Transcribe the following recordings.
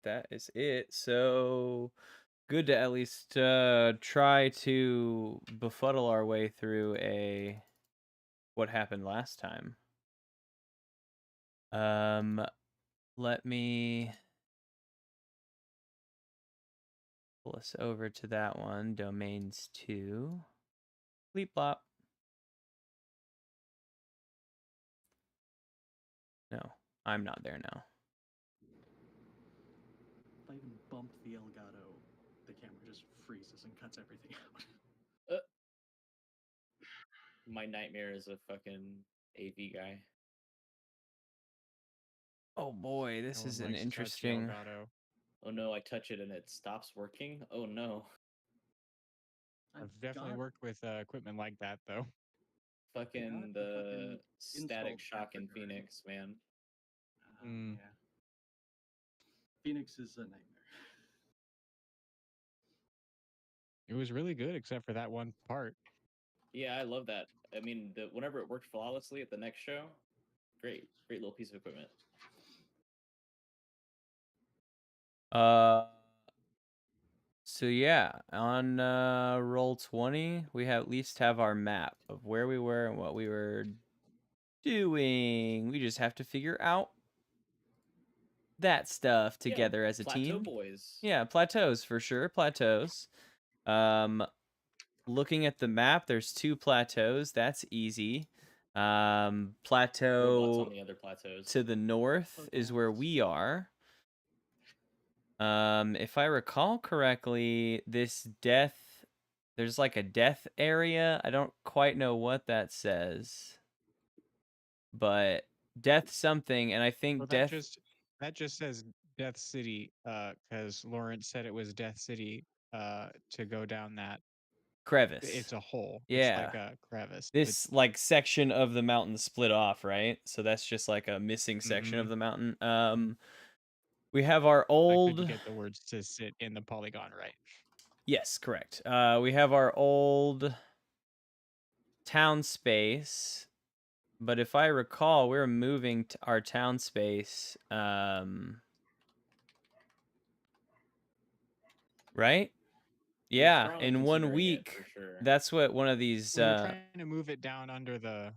that is it. So good to at least try to befuddle our way through what happened last time. Let me pull us over to that one. Domains 2. Bleep blop. No, I'm not there now. If I even bump the Elgato, the camera just freezes and cuts everything out. My nightmare is a fucking AV guy. Oh boy, this No is one an likes touchy interesting. Elgato. Oh no, I touch it and it stops working. Oh no. I've definitely worked with equipment like that though. Fucking the Static Shock in Phoenix, man. Mm. Yeah. Phoenix is a nightmare. It was really good except for that one part. Yeah, I love that. I mean, whenever it worked flawlessly at the next show, great little piece of equipment. So yeah, on roll 20, we at least have our map of where we were and what we were doing. We just have to figure out that stuff together as a Plateau team. boys. Yeah, plateaus for sure. Plateaus. Looking at the map, there's 2 plateaus. That's easy. Plateau Robots on the other plateaus. to the north is where we are. If I recall correctly, there's like a death area. I don't quite know what that says, but death something, and I think Well, death. that just says Death City, because Lawrence said it was Death City, to go down that Crevice. It's a hole. Yeah. It's like a crevice. This like section of the mountain split off, right? So that's just like a missing section of the mountain. We have our old. I couldn't get the words to sit in the polygon right. Yes, correct. We have our old town space, but if I recall, we're moving to our town space. Right? Yeah, in 1 week. Sure. That's what one of these. We're trying to move it down into the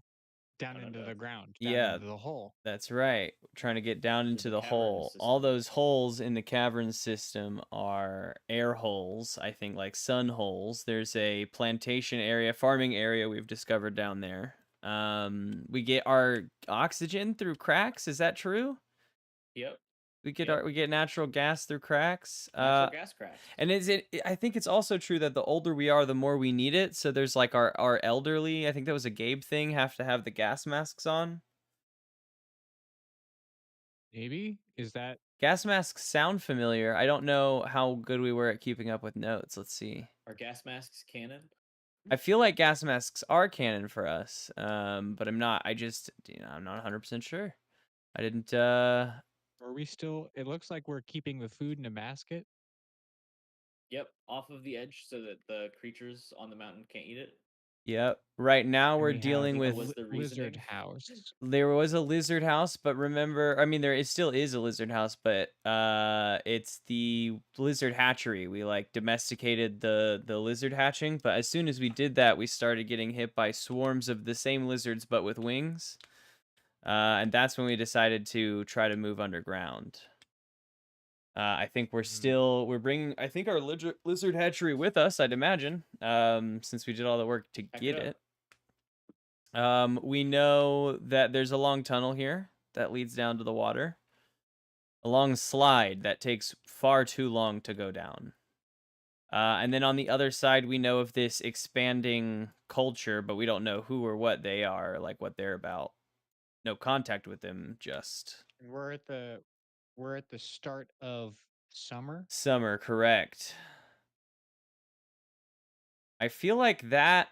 ground, down into the hole. That's right. Trying to get down into the hole. All those holes in the cavern system are air holes, I think, like sun holes. There's a plantation area, farming area we've discovered down there. We get our oxygen through cracks. Is that true? Yep. We get natural gas through cracks. Natural gas cracks. And I think it's also true that the older we are, the more we need it. So there's like our elderly, I think that was a Gabe thing, have to have the gas masks on. Maybe? Is that gas masks sound familiar? I don't know how good we were at keeping up with notes. Let's see. Are gas masks canon? I feel like gas masks are canon for us. But I'm not. I'm not 100% sure. I didn't Are we still? It looks like we're keeping the food in a basket. Yep, off of the edge so that the creatures on the mountain can't eat it. Yep. Right now we're dealing with lizard house. There was a lizard house, but remember, I mean, still is a lizard house, but it's the lizard hatchery. We like domesticated the lizard hatching, but as soon as we did that, we started getting hit by swarms of the same lizards but with wings. And that's when we decided to try to move underground. I think we're bringing, I think, our lizard hatchery with us, I'd imagine, since we did all the work to get it. We know that there's a long tunnel here that leads down to the water. A long slide that takes far too long to go down. And then on the other side, we know of this expanding culture, but we don't know who or what they are, like what they're about. No contact with them, just. We're at the start of summer. Summer, correct. I feel like that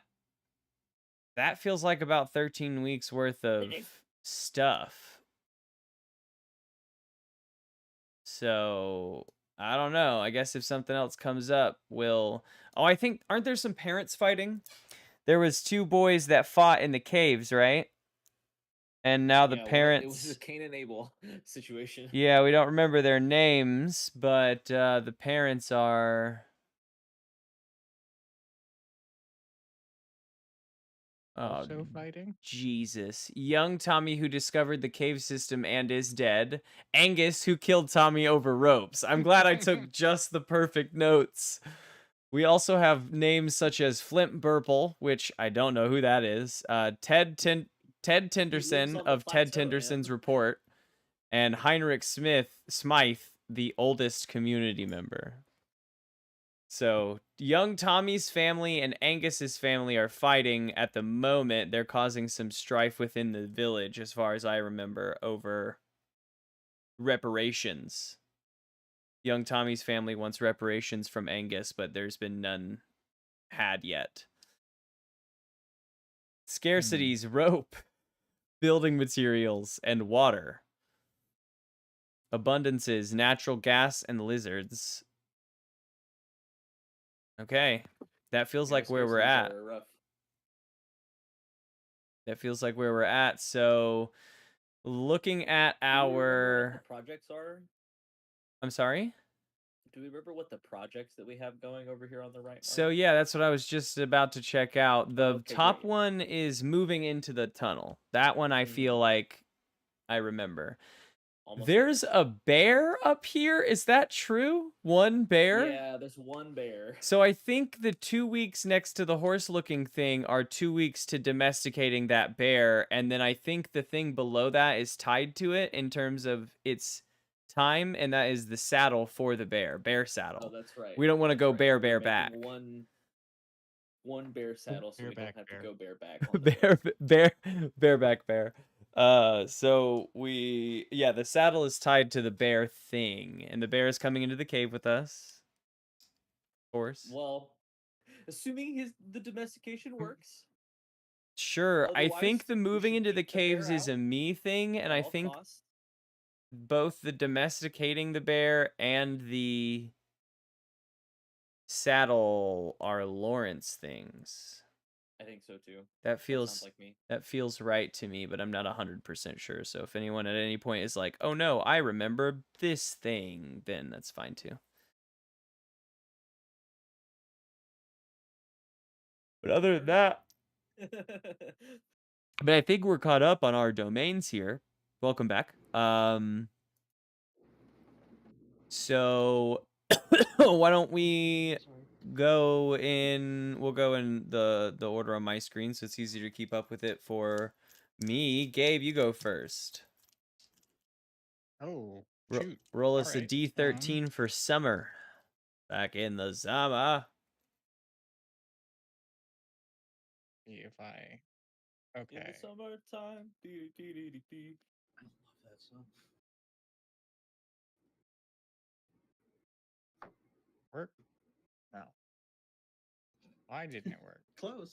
feels like about 13 weeks worth of stuff. So, I don't know. I guess if something else comes up, aren't there some parents fighting? There was 2 boys that fought in the caves, right? And now the Yeah, well, it was a parents. Cain and Abel situation. Yeah, we don't remember their names, but the parents are. Oh, Also fighting. Jesus. Young Tommy, who discovered the cave system and is dead. Angus, who killed Tommy over ropes. I'm glad I took just the perfect notes. We also have names such as Flint Burple, which I don't know who that is. Ted Tenderson on the of Ted plateau, man. Tenderson's report, and Heinrich Smythe, the oldest community member. So young Tommy's family and Angus's family are fighting at the moment. They're causing some strife within the village, as far as I remember, over reparations. Young Tommy's family wants reparations from Angus, but there's been none had yet. Scarcities, rope, building materials, and water. Abundances, natural gas, and lizards. Okay. That feels like where we're scarcities at. are rough. That feels like where we're at. So, looking at Do we remember what our... the projects are? I'm sorry? Do we remember what the projects that we have going over here on the right So, are? yeah, that's what I was just about to check out. The Okay, top great. one is moving into the tunnel. That one I feel like I remember. Almost There's there. a bear up here. Is that true? One bear? Yeah, there's one bear. So I think the 2 weeks next to the horse-looking thing are 2 weeks to domesticating that bear, and then I think the thing below that is tied to it in terms of its time, and that is the saddle for the bear saddle. Oh, that's right. We don't want to That's go right. bear We're back. making one bear saddle, so we don't Bareback have bear. to go bareback on the Bareback bear. So the saddle is tied to the bear thing, and the bear is coming into the cave with us. Of course. Well, assuming the domestication works. Sure. I Otherwise, think the we moving should into the keep the bear caves is out a me thing, and at I all think costs. both the domesticating the bear and the saddle are Lawrence things. I think so too. That Sounds feels like me. that feels right to me, but I'm not 100% sure. So if anyone at any point is like, "Oh no, I remember this thing," then that's fine too. But other than that, but I think we're caught up on our domains here. Welcome back. So why don't we go in? We'll go in the order on my screen, so it's easier to keep up with it for me. Gabe, you go first. Oh, Ro- shoot. roll us a Alright, D13 for summer. Back in the summer. See if I. In Okay. the summertime. I love that song. Work? No. Why didn't it work? Close.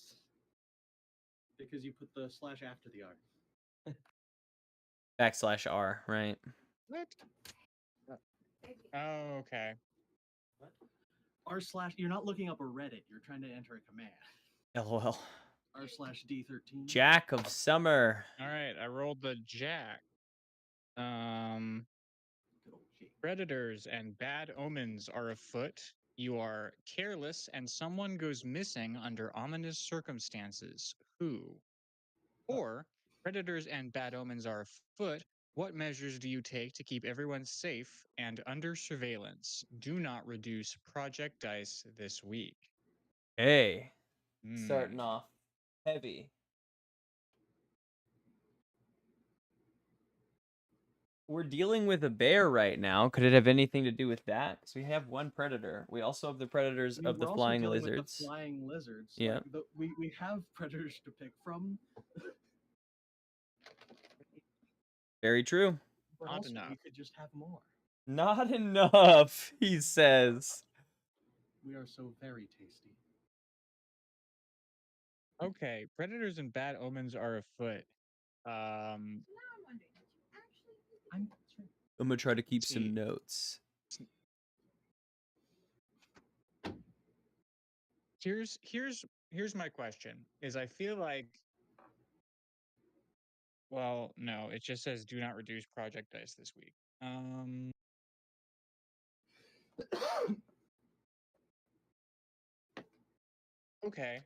Because you put the slash after the R. /R, right? What? Oh, okay. What? R slash. You're not looking up a Reddit. You're trying to enter a command. LOL. R slash D13. Jack of Summer. Alright, I rolled the jack. Good old G. Predators and bad omens are afoot. You are careless and someone goes missing under ominous circumstances. Who? Or predators and bad omens are afoot. What measures do you take to keep everyone safe and under surveillance? Do not reduce project dice this week. Hey. Hmm. Starting off heavy. We're dealing with a bear right now. Could it have anything to do with that? Because we have one predator. We also have the predators I mean, of the we're also flying dealing with lizards. the flying lizards. Yeah. Like, we have predators to pick from. Very true. But Not also, enough. we could just have more. Not enough, he says. We are so very tasty. Okay, predators and bad omens are afoot. I'm I'm gonna try to keep See. some notes. Here's my question is I feel like Well, no, it just says do not reduce project dice this week. Okay.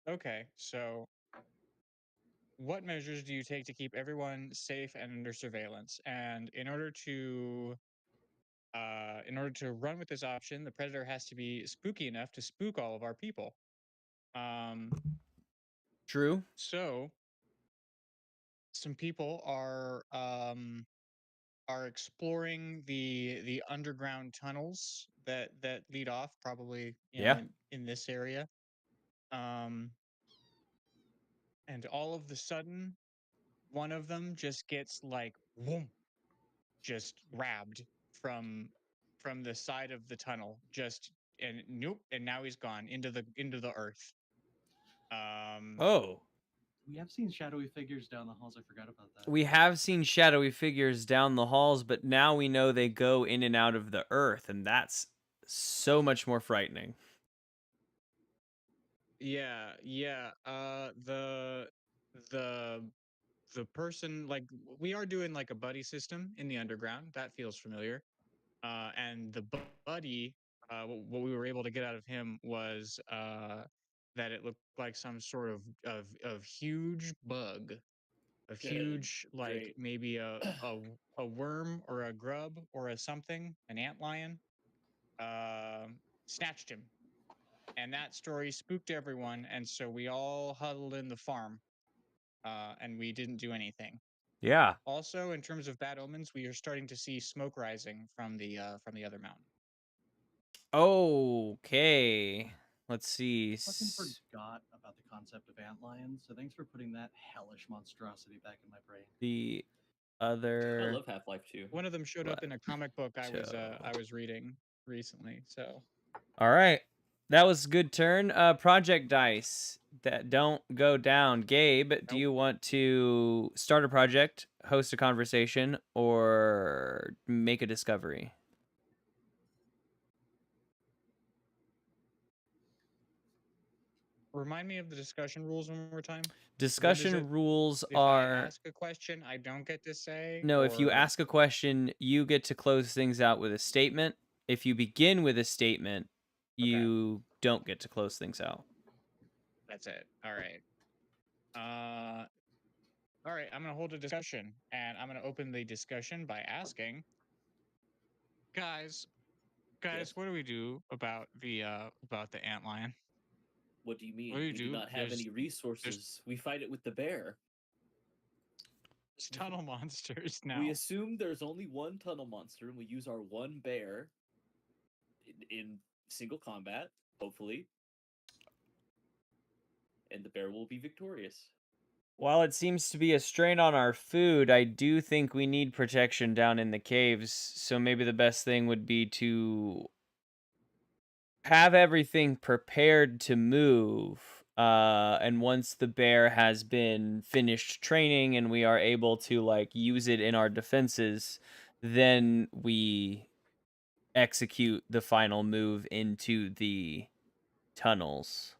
Okay. So, what measures do you take to keep everyone safe and under surveillance? And in order to run with this option, the predator has to be spooky enough to spook all of our people. True. So some people are exploring the underground tunnels that lead off, probably Yeah. in this area. Um, and all of the sudden, one of them just gets like whoom, just grabbed from the side of the tunnel, just and nope, and now he's gone into the earth. Oh. We have seen shadowy figures down the halls. I forgot about that. We have seen shadowy figures down the halls, but now we know they go in and out of the earth, and that's so much more frightening. Yeah, yeah. The the person, like, we are doing like a buddy system in the underground. That feels familiar. And the buddy, what we were able to get out of him was that it looked like some sort of huge bug, of Good. huge, like Great. maybe a worm or a grub or a something, an antlion, snatched him. And that story spooked everyone, and so we all huddled in the farm, and we didn't do anything. Yeah. Also, in terms of bad omens, we are starting to see smoke rising from the other mountain. Okay. Let's see. Fucking forgot about the concept of antlions, so thanks for putting that hellish monstrosity back in my brain. The I other love Half-Life 2. One of them showed up in a comic book I Plateau. was reading recently. So All right. That was a good turn. Project dice that don't go down. Gabe, do Nope. you want to start a project, host a conversation, or make a discovery? remind me of the discussion rules one more time. Discussion rules If I are ask a question, I don't get to say. no, if you or ask a question, you get to close things out with a statement. If you begin with a statement, Okay, you don't get to close things out. that's it. All right. All right. I'm gonna hold a discussion, and I'm gonna open the discussion by asking, guys, Yes. what do we do about the antlion? What do you mean? What do you We do do? not have any resources. We fight it with the bear. There's tunnel monsters now. We assume there's only one tunnel monster, and we use our one bear in single combat, hopefully. And the bear will be victorious. While it seems to be a strain on our food, I do think we need protection down in the caves. So maybe the best thing would be to have everything prepared to move. And once the bear has been finished training and we are able to like use it in our defenses, then we execute the final move into the tunnels.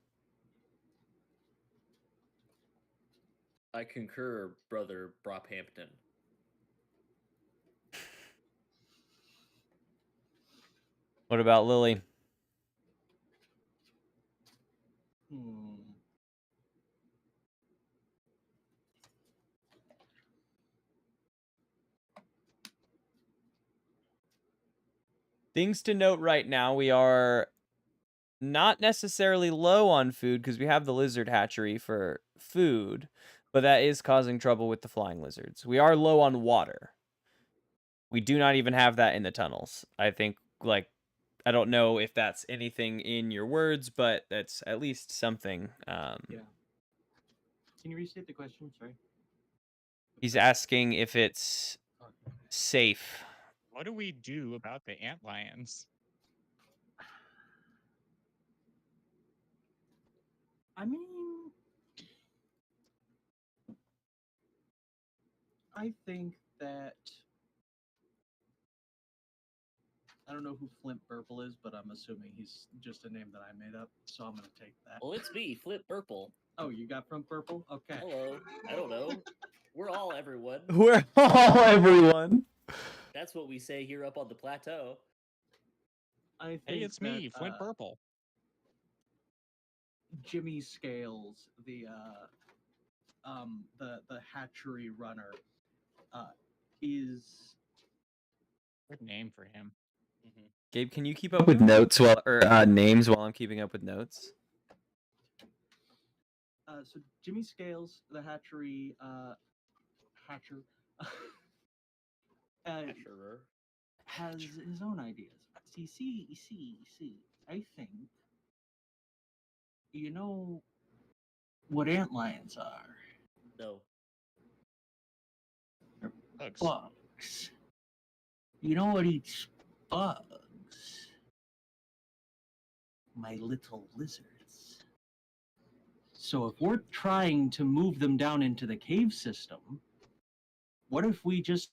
I concur, brother Brockhampton. What about Lily? Things to note right now, we are not necessarily low on food because we have the lizard hatchery for food, but that is causing trouble with the flying lizards. We are low on water. We do not even have that in the tunnels. I think, like, I don't know if that's anything in your words, but that's at least something. Yeah. Can you restate the question? Sorry. He's asking if it's Okay. safe. What do we do about the antlions? I mean, I think that I don't know who Flint Burple is, but I'm assuming he's just a name that I made up, so I'm gonna take that. Well, it's me, Flip Purple. Oh, you got Flint Burple? Okay. Hello. I don't know. We're all everyone. We're all everyone. That's what we say here up on the plateau. I think Hey, it's me, that, Flint Purple. Jimmy Scales, the hatchery runner, is Good name for him. Gabe, can you keep up with notes names while I'm keeping up with notes? so Jimmy Scales, the hatchery hatcher, Hatcherer. has his own ideas. See. I think you know what antlions are. No. Bugs. Bugs. You know what eats bugs? My little lizards. So if we're trying to move them down into the cave system, what if we just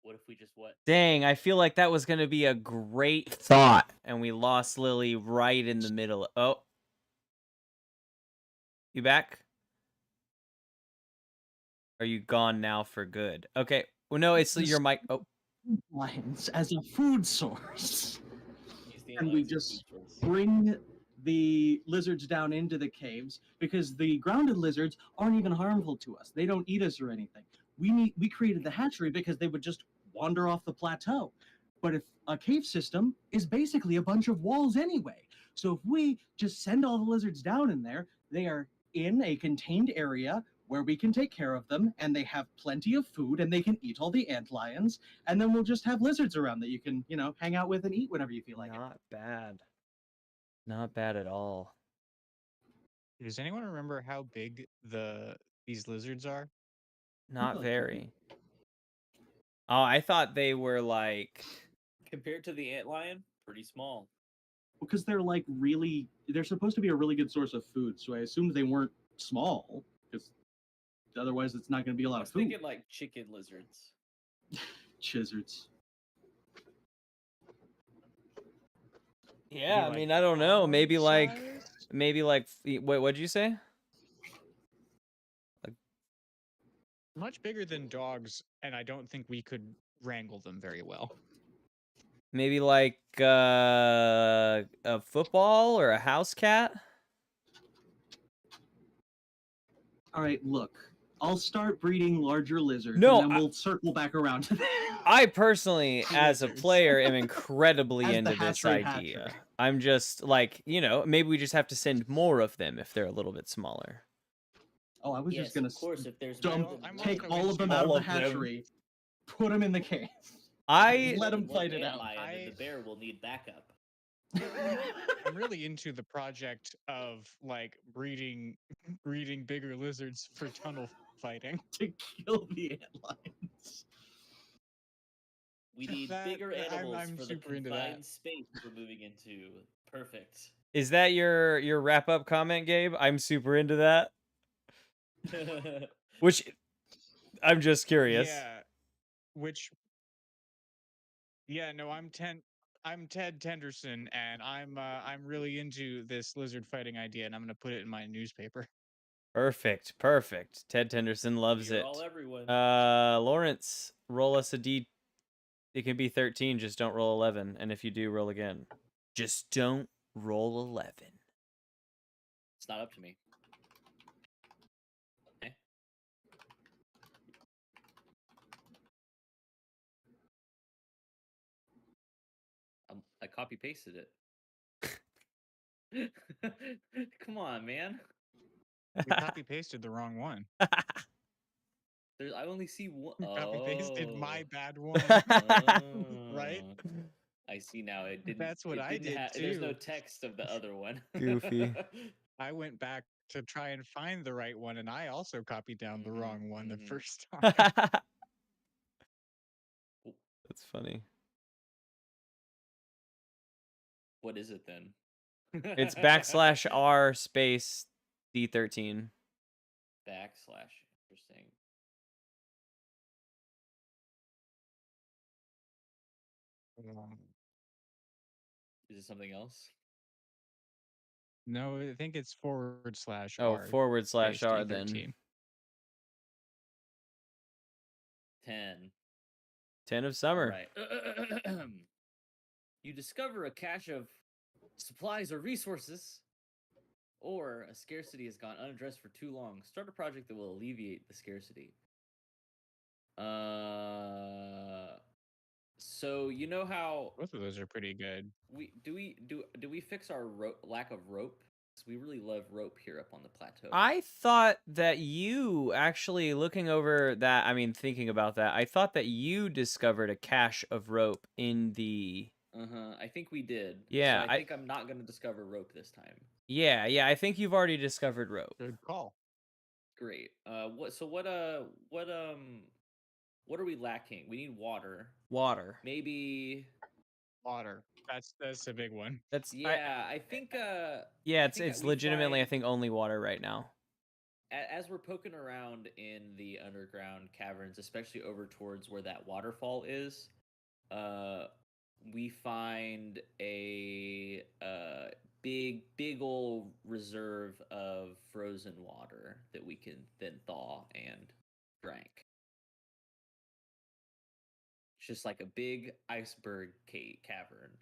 What if we just what? Dang, I feel like that was going to be a great thought, and we lost Lily right in the middle. Oh. You back? Are you gone now for good? Okay. Well, no, it's your mic. Oh. lions as a food source? Use the And we antlions as just food source. bring the lizards down into the caves because the grounded lizards aren't even harmful to us. They don't eat us or anything. We created the hatchery because they would just wander off the plateau. But if a cave system is basically a bunch of walls anyway. So if we just send all the lizards down in there, they are in a contained area where we can take care of them and they have plenty of food and they can eat all the antlions, and then we'll just have lizards around that you can, hang out with and eat whenever you feel like it. Not bad. Not bad at all. Does anyone remember how big these lizards are? Not Like, very. Oh, I thought they were like... Compared to the antlion, pretty small. because they're supposed to be a really good source of food, so I assumed they weren't small, because otherwise it's not going to be a I lot was of food. thinking like chicken lizards. Chizards. Yeah, I Maybe, mean, like, I don't know. Maybe like... dog-sized? Maybe like... Wait, what'd you say? Much bigger than dogs, and I don't think we could wrangle them very well. Maybe like a football or a house cat? All right, look. I'll start breeding larger lizards, No, and then we'll circle back around to that. I personally, as a Lizards. player, am incredibly As the into this hatchery idea. hatcher. I'm just like, maybe we just have to send more of them if they're a little bit smaller. Oh, I was Yes, just going of course. If there's dump, more than I'm one, take also all of into them out of all the of them. hatchery, put them in the cave. I Let 'em more than fight it out. antlion, then I- the bear will need backup. I'm really into the project of like breeding bigger lizards for tunnel fighting. to kill the antlions. We need That- bigger I'm- animals I'm for the super into that. confined space we're moving into. Perfect. is that your wrap up comment, Gabe? I'm super into that. Which I'm just curious. Yeah, which no, I'm Ted Tenderson, and I'm really into this lizard fighting idea, and I'm gonna put it in my newspaper. Perfect. Ted Tenderson loves You're it. all everyone. Lawrence, roll us a D. It can be 13, just don't roll 11. And if you do, roll again. Just don't roll 11. It's not up to me. Okay. I copy pasted it. Come on, man. We copy pasted the wrong one. I only see one. We copy pasted my Oh. bad one. Right? Oh. I see now. It didn't. That's what it I didn't did There's no too. text of the other one. Goofy. I went back to try and find the right one, and I also copied down the Mhm, wrong one the mhm. first time. That's funny. What is it then? It's \r space D13. Backslash. Interesting. Is it something else? No, I think it's /r. Oh, /r space then. D13. 10. 10 of All summer. right. You discover a cache of supplies or resources, or a scarcity has gone unaddressed for too long. Start a project that will alleviate the scarcity. So you know how Both of those are pretty good. we fix our lack of rope? 'Cause we really love rope here up on the plateau. I thought that you actually looking over that, I mean, thinking about that, I thought that you discovered a cache of rope in the. I think we did. Yeah, So I think I'm not gonna discover rope this time. Yeah, I think you've already discovered rope. Good call. Great. What are we lacking? We need water. Water. Maybe. Water. That's a big one. That's Yeah, I think. Yeah, I think it's we legitimately I find- think only water right now. As we're poking around in the underground caverns, especially over towards where that waterfall is, we find a big old reserve of frozen water that we can then thaw and drink. It's just like a big iceberg cavern.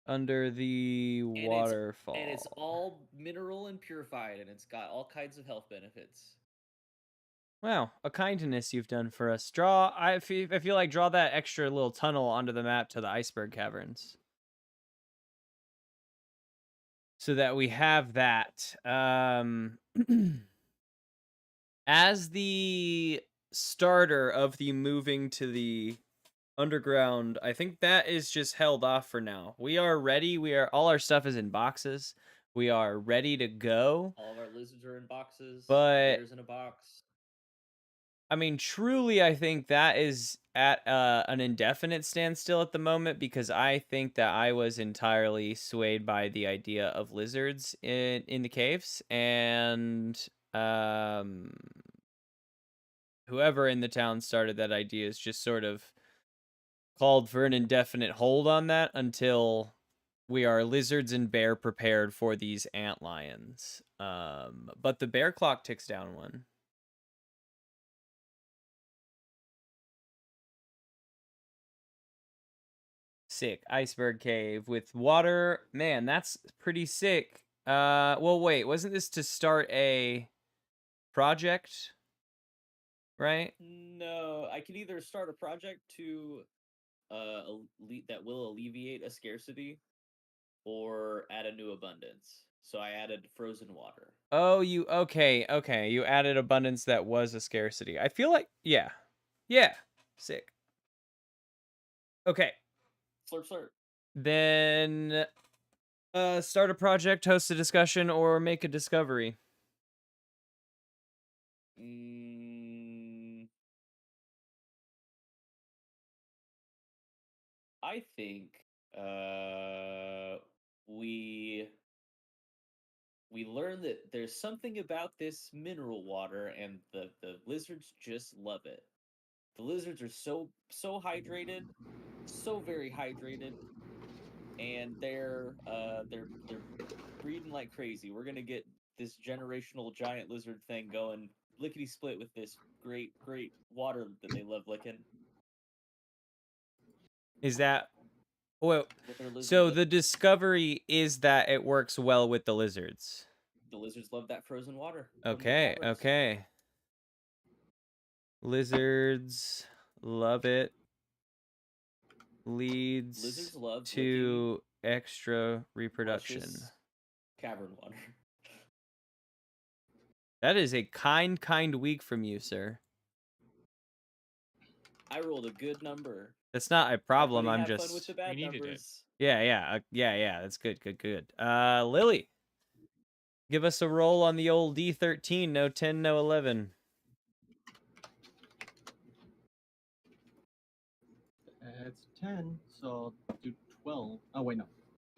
Under the waterfall. And it's all mineral and purified, and it's got all kinds of health benefits. Wow, a kindness you've done for us. I feel like draw that extra little tunnel onto the map to the iceberg caverns. So that we have that. As the starter of the moving to the underground, I think that is just held off for now. We are ready. All our stuff is in boxes. We are ready to go. All of our lizards are in boxes. But Bear's in a box. I mean, truly, I think that is at an indefinite standstill at the moment, because I think that I was entirely swayed by the idea of lizards in the caves, and whoever in the town started that idea is just sort of called for an indefinite hold on that until we are lizards and bear prepared for these ant lions. But the bear clock ticks down one. Sick. Iceberg cave with water. Man, that's pretty sick. Well, wait, wasn't this to start a project? Right? No, I can either start a project to that will alleviate a scarcity, or add a new abundance. So I added frozen water. Oh, okay. You added abundance that was a scarcity. I feel like, yeah. Sick. Okay. Slurp. Then start a project, host a discussion, or make a discovery. I think we learned that there's something about this mineral water, and the lizards just love it. The lizards are so hydrated, so very hydrated, and they're breeding like crazy. We're gonna get this generational giant lizard thing going lickety split with this great water that they love licking. Is that well? With their lizard So lip. the discovery is that it works well with the lizards. The lizards love that frozen water. from the Okay. caverns. Okay. Lizards love it. Leads Lizards love to extra reproduction. luscious cavern water. That is a kind week from you, sir. I rolled a good number. That's not a problem. Everybody I'm have just. fun with the bad We needed it. numbers. Yeah. That's good. Lily, give us a roll on the old D13. No 10, no 11. It's 10, so I'll do 12. Oh, wait, no.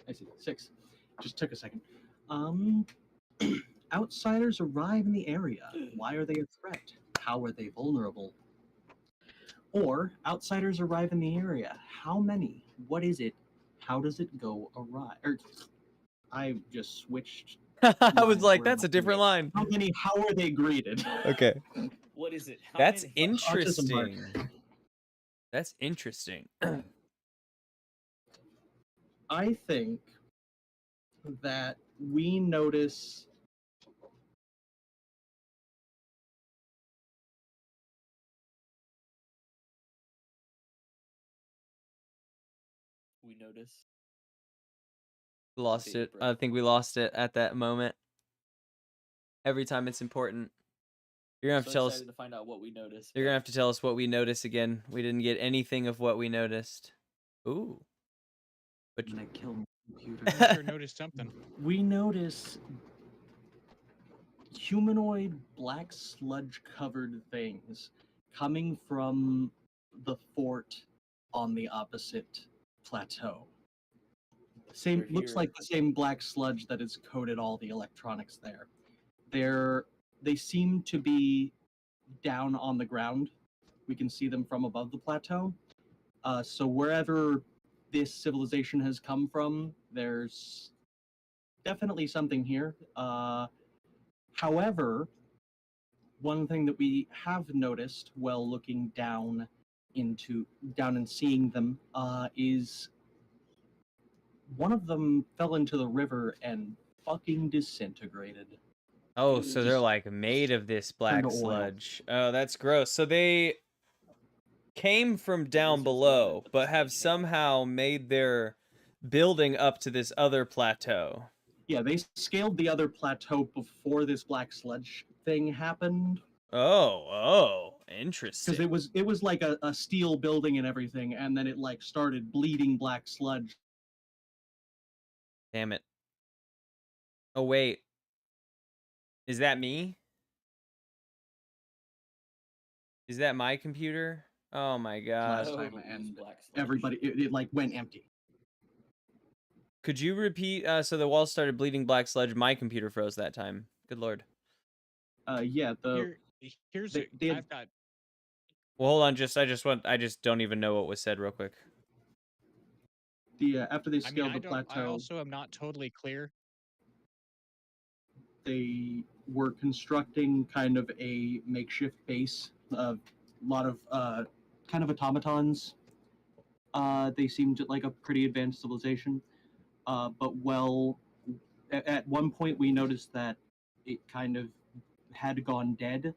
I see. 6. Just took a second. Outsiders arrive in the area. Why are they a threat? How are they vulnerable? Or outsiders arrive in the area. How many? What is it? How does it go awry? I just switched. I was lines like, where that's am a different line. How are they greeted? Okay. What is it? How That's many? interesting. That's interesting. I think that we notice We notice. Lost Baby it. breath. I think we lost it at that moment. Every time it's important. You're gonna have So to tell us. excited to find out what we notice. You're gonna have to tell us what we notice again. We didn't get anything of what we noticed. Ooh. But I'm gonna kill my computer. You sure noticed something. We notice humanoid black sludge covered things coming from the fort on the opposite plateau. Same We're looks here. like the same black sludge that has coated all the electronics there. They seem to be down on the ground. We can see them from above the plateau. So wherever this civilization has come from, there's definitely something here. However, one thing that we have noticed while looking down and seeing them is one of them fell into the river and fucking disintegrated. oh, so they're Just like made of this black to oil. sludge. Oh, that's gross. So they came from down lizards love it, below, but but this have thing hates it. somehow made their building up to this other plateau. Yeah, they scaled the other plateau before this black sludge thing happened. Oh, Because interesting. it was like a steel building and everything, and then it like started bleeding black sludge. Damn it. Oh, wait. Is that me? Is that my computer? Oh my god. Last time, Totally was and black sludge. everybody it like went empty. Could you repeat? So the walls started bleeding black sludge. My computer froze that time. Good lord. Yeah, Here's they had- I've got Well, hold on. I just don't even know what was said real quick. after they I mean scaled I the don't I plateau, also am not totally clear. they were constructing kind of a makeshift base. A lot of kind of automatons. They seemed like a pretty advanced civilization. But at one point we noticed that it kind of had gone dead.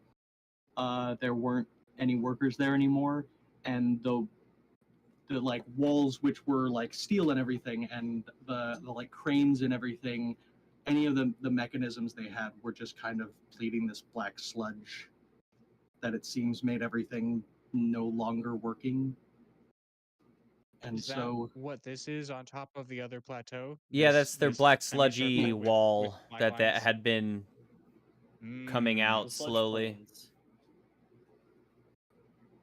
There weren't any workers there anymore, and the like walls, which were like steel and everything, and the like cranes and everything, any of the mechanisms they had were just kind of bleeding this black sludge that it seems made everything no longer working. And Is that so what this is on top of the other plateau? Yeah, that's their This black semicircle sludgy with wall black that lines? had been coming Mm. out The sludge slowly. plains.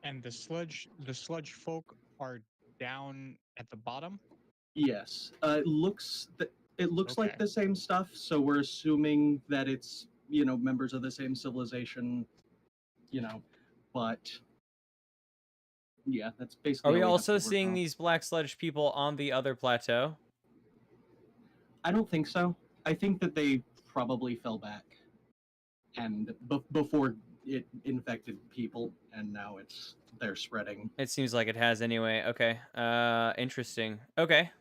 And the sludge folk are down at the bottom. yes, it looks like Okay. the same stuff. So we're assuming that it's members of the same civilization, but yeah, that's basically Are we all we have also to work seeing on. these black sludge people on the other plateau? I don't think so. I think that they probably fell back, and before it infected people, and now they're spreading. It seems like it has anyway. Okay. Interesting. Okay.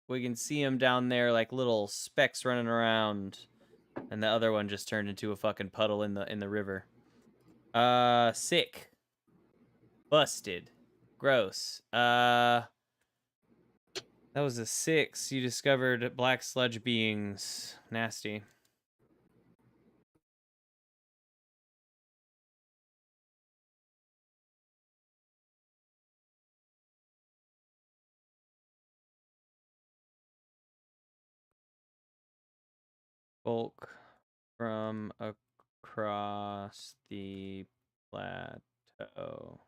We can see them down there like little specks running around, and the other one just turned into a fucking puddle in the river. Sick. Busted. Gross. That was a 6. You discovered black sludge beings. Nasty. Bulk from across the plateau.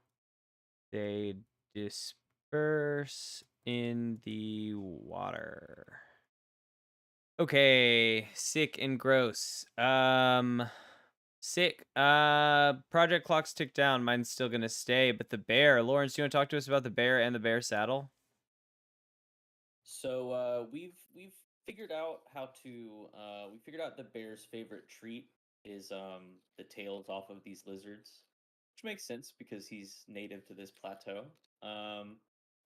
They disperse in the water. Okay, sick and gross. Sick. Project clocks tick down. Mine's still gonna stay, but the bear. Lawrence, do you want to talk to us about the bear and the bear saddle? So we've figured out how to. We figured out the bear's favorite treat is the tails off of these lizards, which makes sense because he's native to this plateau. Um,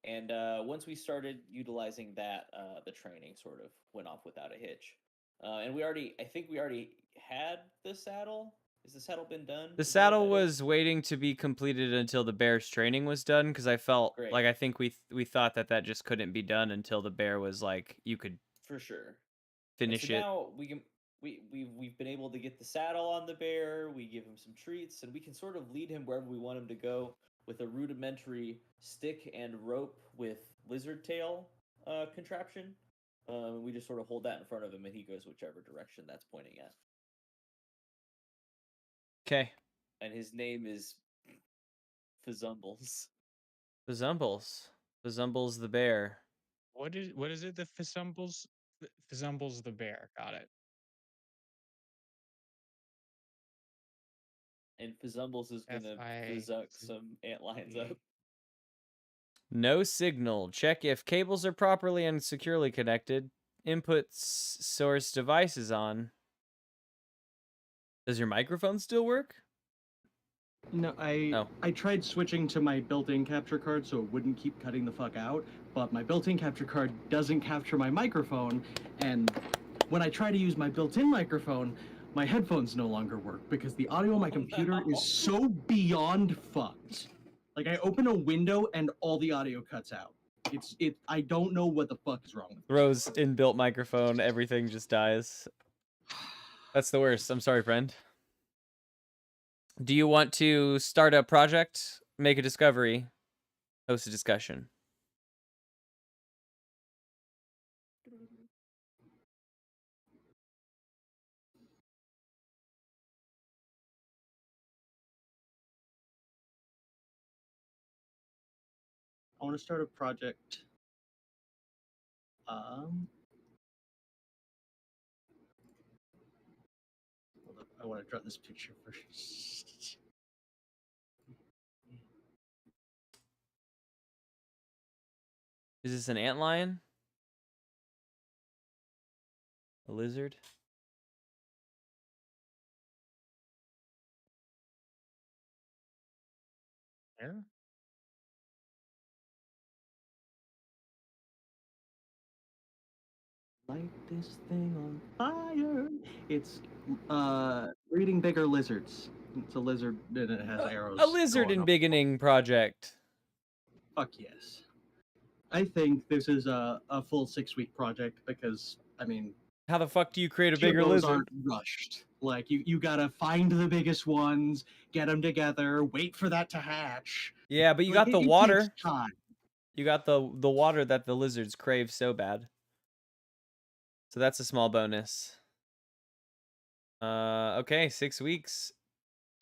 and once we started utilizing that, the training sort of went off without a hitch. And I think we already had the saddle. Has the saddle been done? The Is that what saddle that is? was waiting to be completed until the bear's training was done because I felt Great. like I think we thought that just couldn't be done until the bear was like you could For sure. finish So it. now we've been able to get the saddle on the bear. We give him some treats, and we can sort of lead him wherever we want him to go with a rudimentary stick and rope with lizard tail contraption. We just sort of hold that in front of him, and he goes whichever direction that's pointing at. Okay. And his name is Fizzumbles. Fizzumbles the bear. What is it? The Fizzumbles the bear. Got it. And Fizzumbles is gonna fizzuck some antlions up. No signal. Check if cables are properly and securely connected. Input source devices on. Does your microphone still work? No, I tried switching to my built-in capture card so it wouldn't keep cutting the fuck out, but my built-in capture card doesn't capture my microphone, and when I try to use my built-in microphone, my headphones no longer work because the audio on my computer is so beyond fucked. Like, I open a window and all the audio cuts out. I don't know what the fuck is wrong with it. Rose inbuilt microphone, everything just dies. That's the worst. I'm sorry, friend. Do you want to start a project, make a discovery, host a discussion? I want to start a project. Hold up, I want to draw this picture first. Is this an antlion? A lizard? Bear? Light this thing on fire. It's breeding bigger lizards. It's a lizard and it has arrows. A lizard going in up. beginning project. Fuck yes. I think this is a full 6-week project because, I mean, How the fuck do you create a two of bigger those lizard? aren't rushed. Like, you gotta find the biggest ones, get them together, wait for that to hatch. Yeah, but you Like, got the it water. takes time. You got the water that the lizards crave so bad. So that's a small bonus. Okay, 6 weeks.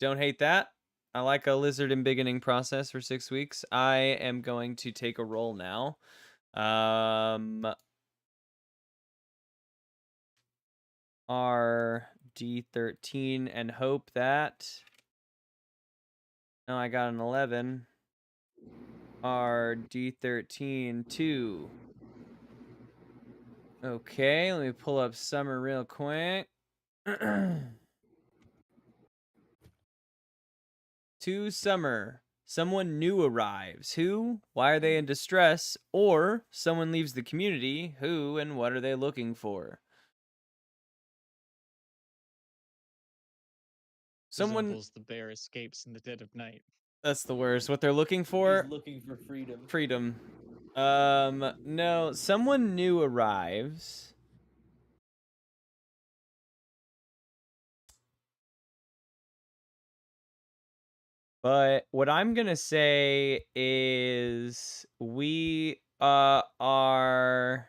Don't hate that. I like a lizard in beginning process for 6 weeks. I am going to take a roll now. RD13 and hope that. No, I got an 11. RD13 2. Okay, let me pull up summer real quick. 2 summer. Someone new arrives. Who? Why are they in distress? Or someone leaves the community. Who and what are they looking for? Someone. Fizzumbles the bear escapes in the dead of night. That's the worst. What they're looking for? He's looking for freedom. Freedom. No. Someone new arrives. But what I'm going to say is we are...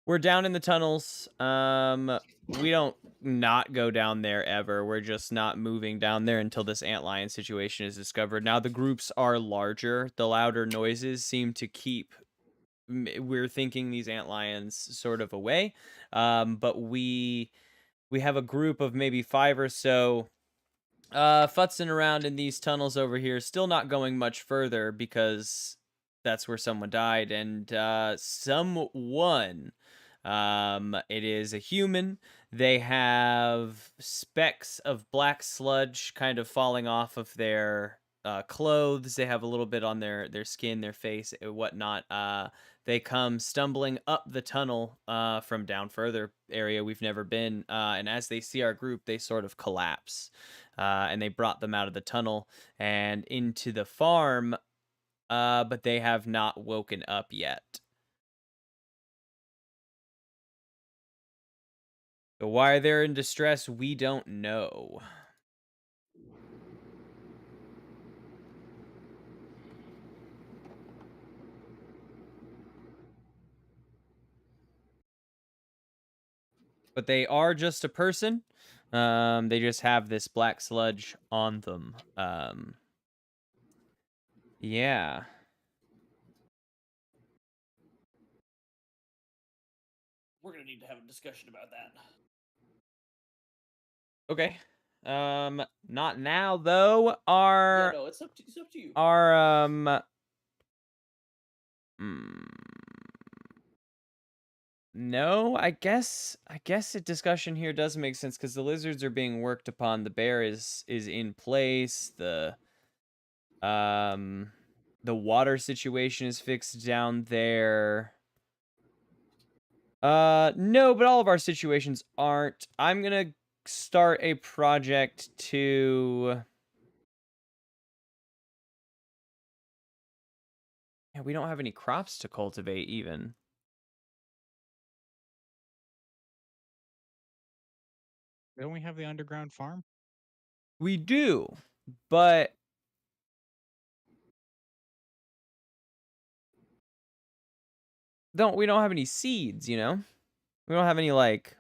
We're down in the tunnels. We don't not go down there ever. We're just not moving down there until this antlion situation is discovered. Now, the groups are larger. The louder noises seem to keep... We're thinking these antlions sort of away. But we have a group of maybe 5 or so futzing around in these tunnels over here, still not going much further because that's where someone died, and someone, it is a human. They have specks of black sludge kind of falling off of their clothes. They have a little bit on their skin, their face, and whatnot. They come stumbling up the tunnel from down further area we've never been, and as they see our group, they sort of collapse. And they brought them out of the tunnel and into the farm, but they have not woken up yet. So why they're in distress, we don't know. But they are just a person. They just have this black sludge on them. Yeah. We're gonna need to have a discussion about that. Okay. Not now though. Our Yeah, no, it's up to you. our no, I guess a discussion here does make sense because the lizards are being worked upon. The bear is in place. The water situation is fixed down there. No, but all of our situations aren't. I'm gonna start a project to. Yeah, we don't have any crops to cultivate even. Don't we have the underground farm? We do, but we don't have any seeds, you know? We don't have any like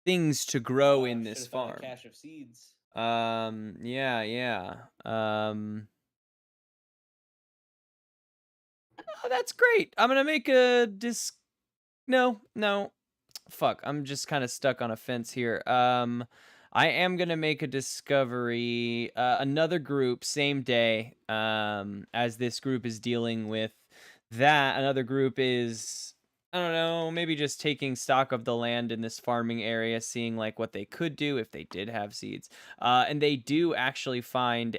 things to grow in this Should've found farm. a cache of seeds. Yeah. Oh, that's great. I'm gonna make a No. Fuck, I'm just kind of stuck on a fence here. I am gonna make a discovery. Another group, same day. As this group is dealing with that, another group is, I don't know, maybe just taking stock of the land in this farming area, seeing like what they could do if they did have seeds. And they do actually find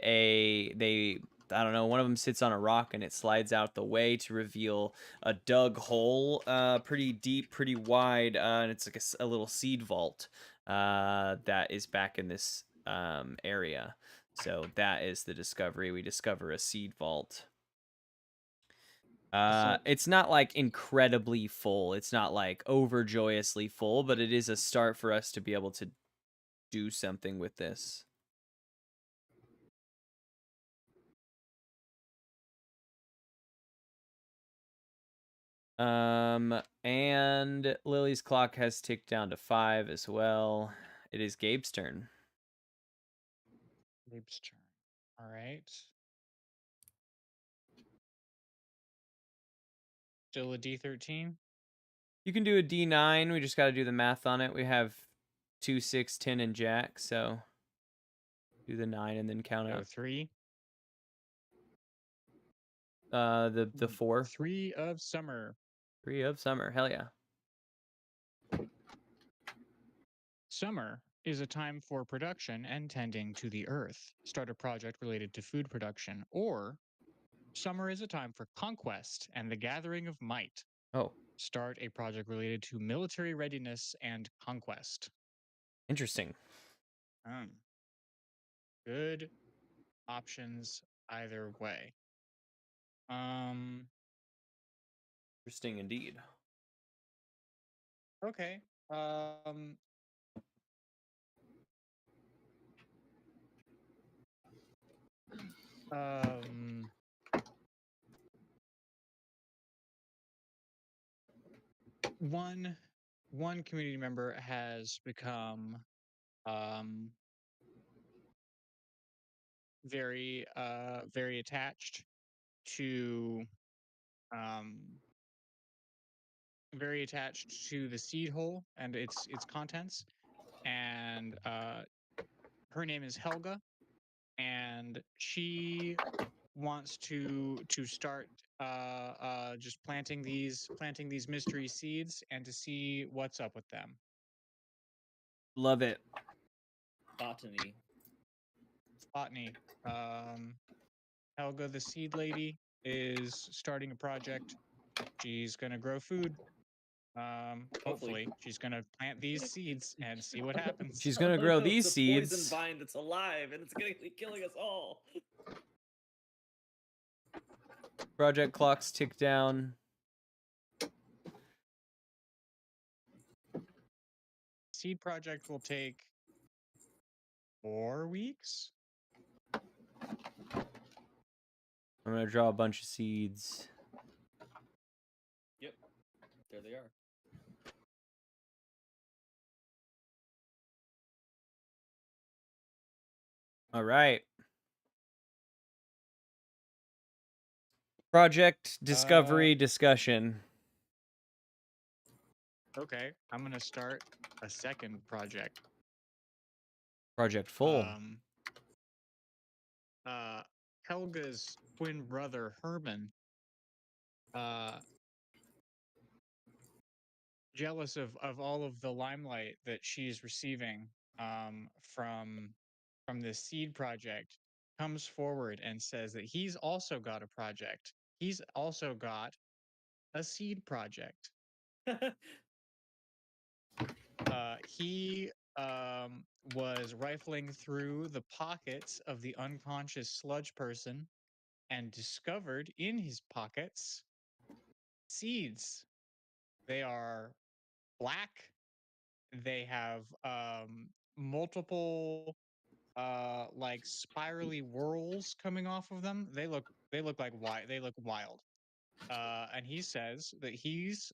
I don't know, one of them sits on a rock and it slides out the way to reveal a dug hole, pretty deep, pretty wide, and it's like a little seed vault that is back in this area. So that is the discovery. We discover a seed vault. It's not like incredibly full. It's not like overjoyously full, but it is a start for us to be able to do something with this. And Lily's clock has ticked down to 5 as well. It is Gabe's turn. Gabe's turn. All right. Still a D13? You can do a D9. We just got to do the math on it. We have 2, 6, 10, and Jack. So do the 9 and then count So out 3. the 4. 3 of summer. 3 of summer. Hell yeah. Summer is a time for production and tending to the earth. Start a project related to food production. Or summer is a time for conquest and the gathering of might. Oh, Start a project related to military readiness and conquest. interesting. Good options either way. Interesting indeed. Okay. One community member has become very very attached to the seed hole and its contents, and her name is Helga, and she wants to start just planting these mystery seeds and to see what's up with them. Love it. Botany. Botany. Helga, the seed lady, is starting a project. She's gonna grow food. Hopefully, she's gonna plant these seeds and see what happens. She's gonna grow no, these it's a poison seeds. vine that's alive and it's gonna be killing us all. Project clocks tick down. Seed project will take 4 weeks. I'm gonna draw a bunch of seeds. Yep, there they are. All right. Project discovery discussion. Okay, I'm gonna start a second project. Project full. Helga's twin brother Herman, jealous of all of the limelight that she's receiving from this seed project, comes forward and says that he's also got a project. He's also got a seed project. He was rifling through the pockets of the unconscious sludge person and discovered in his pockets seeds. They are black. They have multiple like spirally whorls coming off of them. They look like they look wild. And he says that he's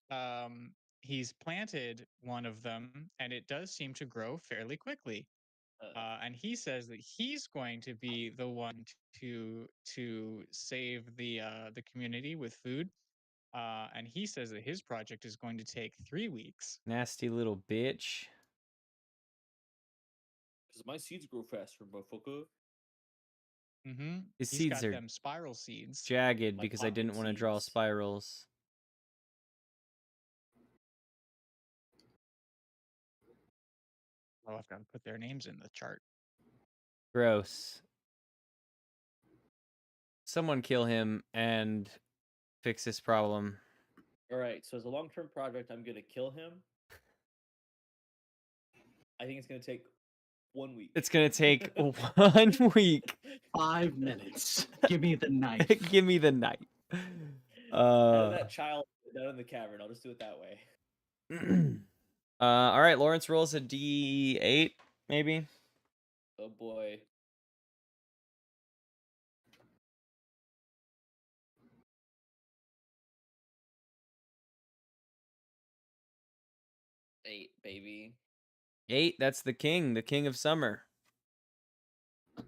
planted one of them and it does seem to grow fairly quickly. And he says that he's going to be the one to save the community with food. And he says that his project is going to take 3 weeks. Nasty little bitch. Because my seeds grow faster, motherfucker. Mm-hmm. His He's seeds got are them spiral seeds. jagged Like because I didn't pocket want to draw seeds. spirals. Oh, I've got to put their names in the chart. Gross. Someone kill him and fix this problem. All right, so as a long-term project, I'm gonna kill him. I think it's gonna take 1 week. It's gonna take 1 week. 5 minutes. Give me the knife. Give me the knife. And that child down in the cavern. I'll just do it that way. All right, Lawrence rolls a D8, maybe. Oh boy. Eight, baby. 8, that's the king of summer. I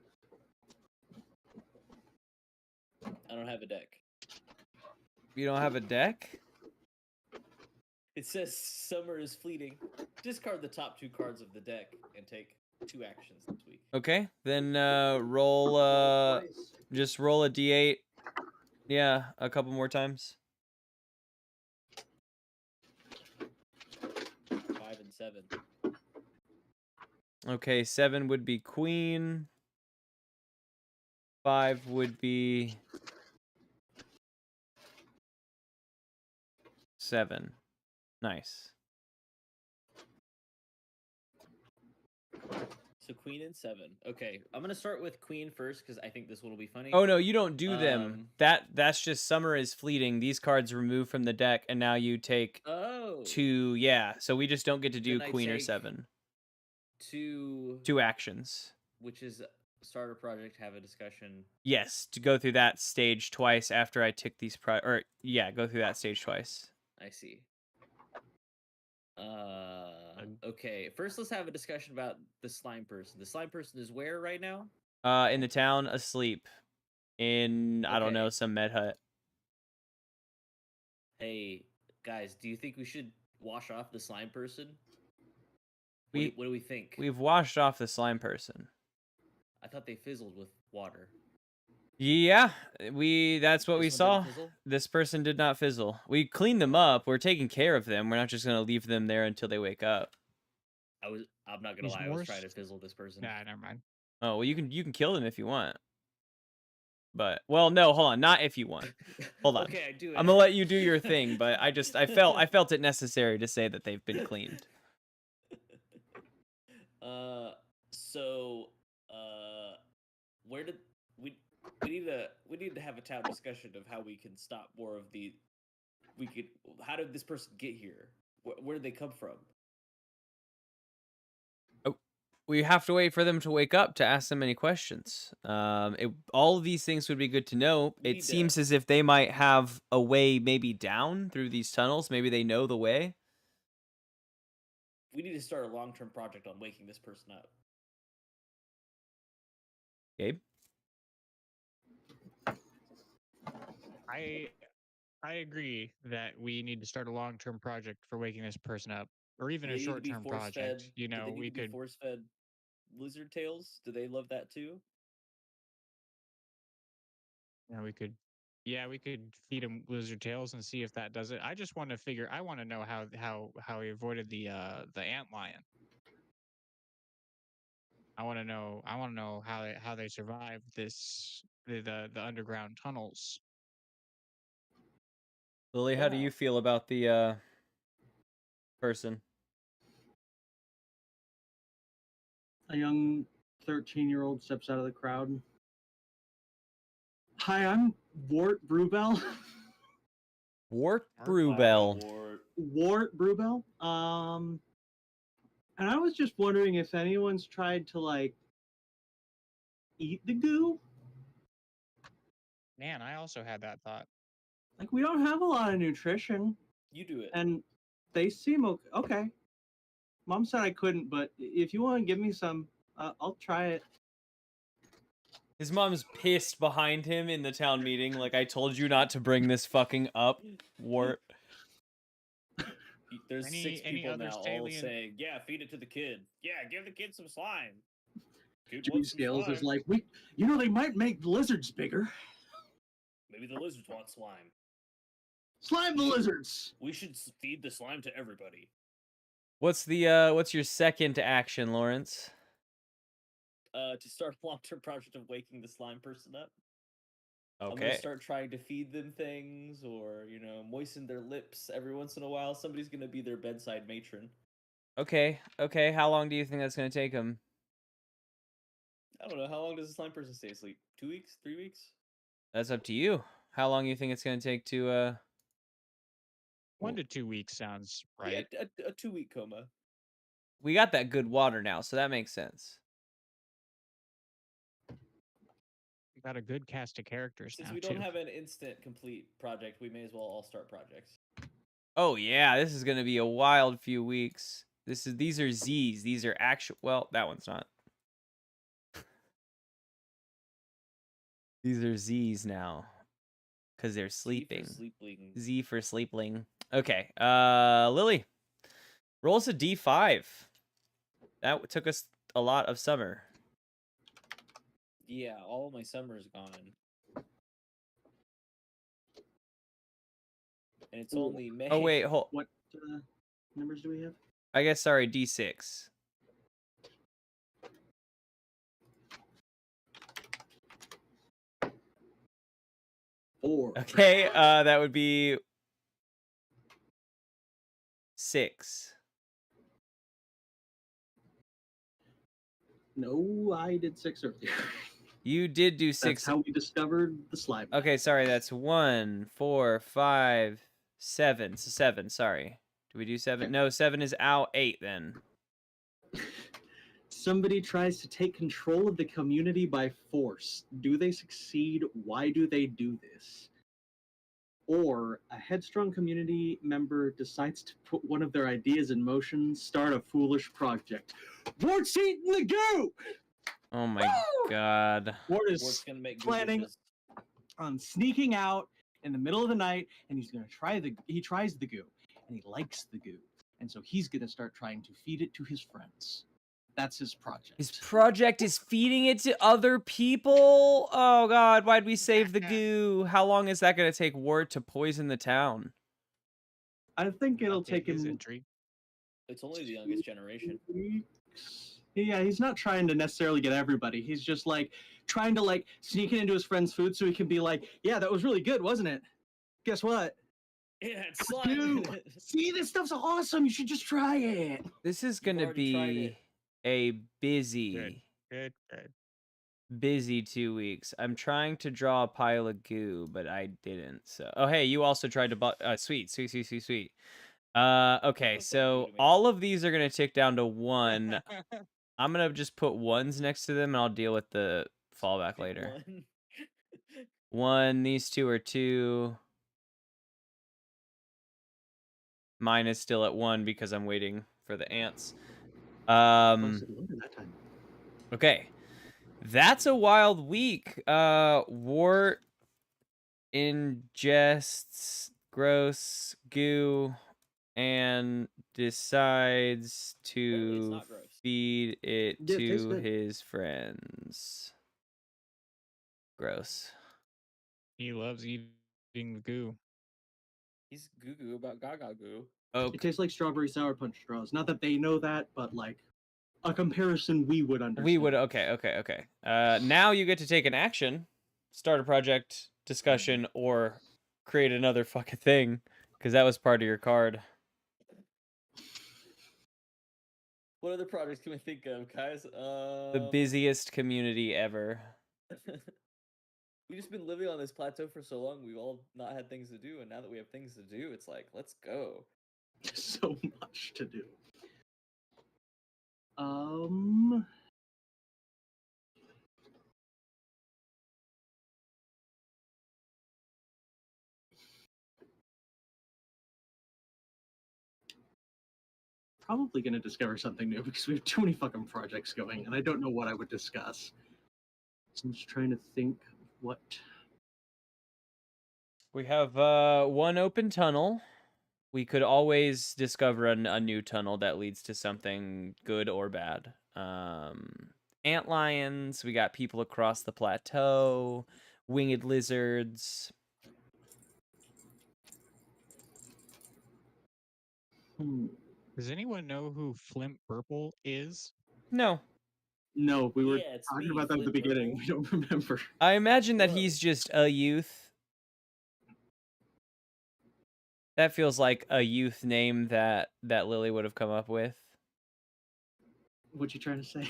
don't have a deck. You don't have a deck? It says summer is fleeting. Discard the top 2 cards of the deck and take 2 actions this week. Okay, then roll just roll a D8. Yeah, a couple more times. 5 and 7. Okay, 7 would be queen. 5 would be 7. Nice. So queen and 7. Okay, I'm gonna start with queen first because I think this one will be funny. Oh no, you don't do them. That's just summer is fleeting. These cards removed from the deck, and now you take 2. Yeah, so we just don't get to do Then I queen or take 7. 2 actions. Which is start a project, have a discussion. Yes, to go through that stage twice after I took these go through that stage twice. I see. Okay. First, let's have a discussion about the slime person. The slime person is where right now? In the town, asleep. In, I don't know, Okay. some med hut. Hey, guys, do you think we should wash off the slime person? We- What do we think? We've washed off the slime person. I thought they fizzled with water. Yeah, that's what we This one didn't saw. fizzle? This person did not fizzle. We cleaned them up. We're taking care of them. We're not just gonna leave them there until they wake up. I'm not gonna He's lie, I more was trying to s- fizzle this person. Nah, never mind. Oh well, you can kill them if you want. But well, no, hold on, not if you want. Hold on. Okay, I do it. I'm gonna let you do your thing, but I felt it necessary to say that they've been cleaned. So where did we we need to have a town discussion of how we can stop more of the how did this person get here? Where did they come from? We have to wait for them to wake up to ask them any questions. All of these things would be good to know. We It need to- seems as if they might have a way maybe down through these tunnels. Maybe they know the way. We need to start a long-term project on waking this person up. Gabe? I agree that we need to start a long-term project for waking this person up, or even Do a they need to be short-term force-fed? project. You Do know, they need we to be could. force-fed lizard tails? Do they love that too? You know, we could. Yeah, we could feed him lizard tails and see if that does it. I just want to figure. I want to know how he avoided the ant lion. I want to know. I want to know how they survived the underground tunnels. Lily, how do you feel about the person? A young 13-year-old steps out of the crowd. Hi, I'm Wart Brubell. Wart Wow, Brubell. Wart Brubell. And I was just wondering if anyone's tried to like eat the goo. Man, I also had that thought. Like we don't have a lot of nutrition, You do it. and they seem okay. Okay. Mom said I couldn't, but if you want to give me some, I'll try it. His mom's pissed behind him in the town meeting. Like, I told you not to bring this fucking up, Wart. There's Any- 6 any people other now all salient- saying, "Yeah, feed it to the kid. Yeah, give the kid some slime." Kid Jimmy wants some Scales is slime. like, they might make the lizards bigger. Maybe the lizards want slime. Slime the lizards. We should feed the slime to everybody. What's your second action, Lawrence? To start a long-term project of waking the slime person up. I'm Okay. gonna start trying to feed them things, or moisten their lips every once in a while. Somebody's gonna be their bedside matron. Okay. How long do you think that's gonna take him? I don't know. How long does a slime person stay asleep? 2 weeks? 3 weeks? That's up to you. How long you think it's gonna take to 1 to 2 weeks sounds right. Yeah, a 2-week coma. We got that good water now, so that makes sense. We got a good cast of characters Since now we don't too. have an instant complete project, we may as well all start projects. Oh yeah, this is gonna be a wild few weeks. These are Z's. These are actual. Well, that one's not. These are Z's now, because they're sleeping. Z for sleepling. Okay. Lily, roll us a D5. That took us a lot of summer. Yeah, all of my summer's gone. And it's Ooh. only May. Oh wait, What numbers do we have? I guess sorry, D6. Four. Okay, that would be 6. No, I did 6 earlier. You did do 6. That's how we discovered the slime. Okay, sorry, that's 1, 4, 5, 7. So 7, sorry. Do we do 7? Okay. No, 7 is out. 8 then. Somebody tries to take control of the community by force. Do they succeed? Why do they do this? Or a headstrong community member decides to put one of their ideas in motion, start a foolish project. Wart's eating the goo! Oh my god. Wart Wart's is gonna make good planning dishes. on sneaking out in the middle of the night, and he's gonna he tries the goo, and he likes the goo. And so he's gonna start trying to feed it to his friends. That's his project. His project is feeding it to other people? Oh god, why'd we save the goo? How long is that gonna take Wart to poison the town? I think it'll Update take his him entry. It's only the youngest generation. weeks. Yeah, he's not trying to necessarily get everybody. He's just like trying to like sneak it into his friend's food so he can be like, "Yeah, that was really good, wasn't it? Guess what? Yeah, it's slime. Dude, see, this stuff's awesome. You should just try it." This is You've gonna already tried it. be a busy, Good. busy 2 weeks. I'm trying to draw a pile of goo, but I didn't. So, oh hey, you also tried to sweet. Okay, That's like so you to me. all of these are gonna tick down to 1. I'm gonna just put 1s next to them, and I'll deal with the fallback Pick later. one. 1, these 2 are 2. Mine is still at 1 because I'm waiting for the ants. Okay. That's a wild week. Wart ingests gross goo and decides Apparently it's to not gross. feed it Yeah, it tastes to good. his friends. Gross. He loves eating the goo. He's goo goo about gaga goo. Okay. It tastes like strawberry sour punch straws. Not that they know that, but like a comparison we would understand. We would okay. Now you get to take an action, start a project, discussion, or create another fucking thing, because that was part of your card. What other projects can we think of, guys? The busiest community ever. We've just been living on this plateau for so long. We've all not had things to do, and now that we have things to do, it's like, let's go. So much to do. Probably gonna discover something new because we have too many fucking projects going, and I don't know what I would discuss. So I'm just trying to think what. We have 1 open tunnel. We could always discover a new tunnel that leads to something good or bad. Ant lions. We got people across the plateau. Winged lizards. Does anyone know who Flimp Purple is? No. No, we were Yeah, it's talking me, about that at the Flint beginning. Purple. We don't remember. I imagine that Whoa. he's just a youth. That feels like a youth name that Lily would have come up with. What you trying to say?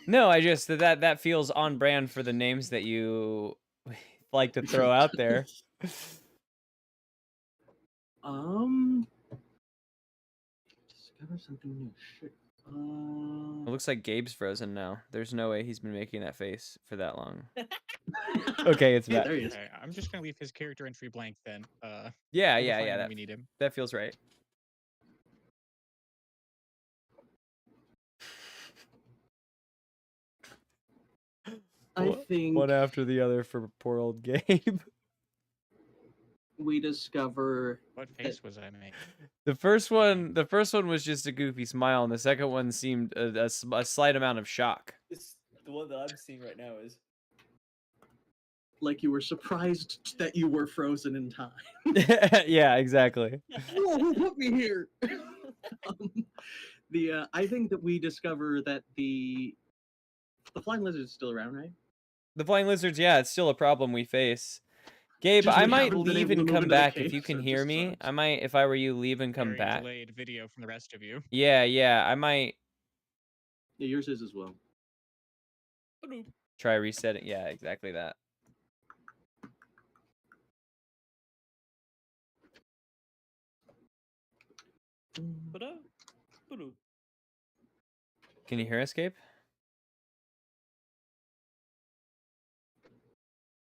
No, I just that feels on brand for the names that you like to throw out there. Discover something new. Shit. It looks like Gabe's frozen now. There's no way he's been making that face for that long. Okay, it's Yeah, back. there he is. Okay, I'm just gonna leave his character entry blank then. Yeah, We'll find him when that we need him. that feels right. I think one after the other for poor old Gabe. we discover What face was I making? The first one was just a goofy smile, and the second one seemed a slight amount of shock. It's the one that I'm seeing right now is like you were surprised that you were frozen in time. Yeah, exactly. Whoa, who put me here? I think that we discover that the flying lizard is still around, right? The flying lizards, yeah, it's still a problem we face. Gabe, Just I we might haven't been leave able to and move come into the back if cave, you can so it hear just me. sucks. I might, if I were you, leave and come Very back. delayed video from the rest of you. Yeah, I might Yeah, yours is as well. try resetting. Yeah, exactly that. Can you hear us, Gabe?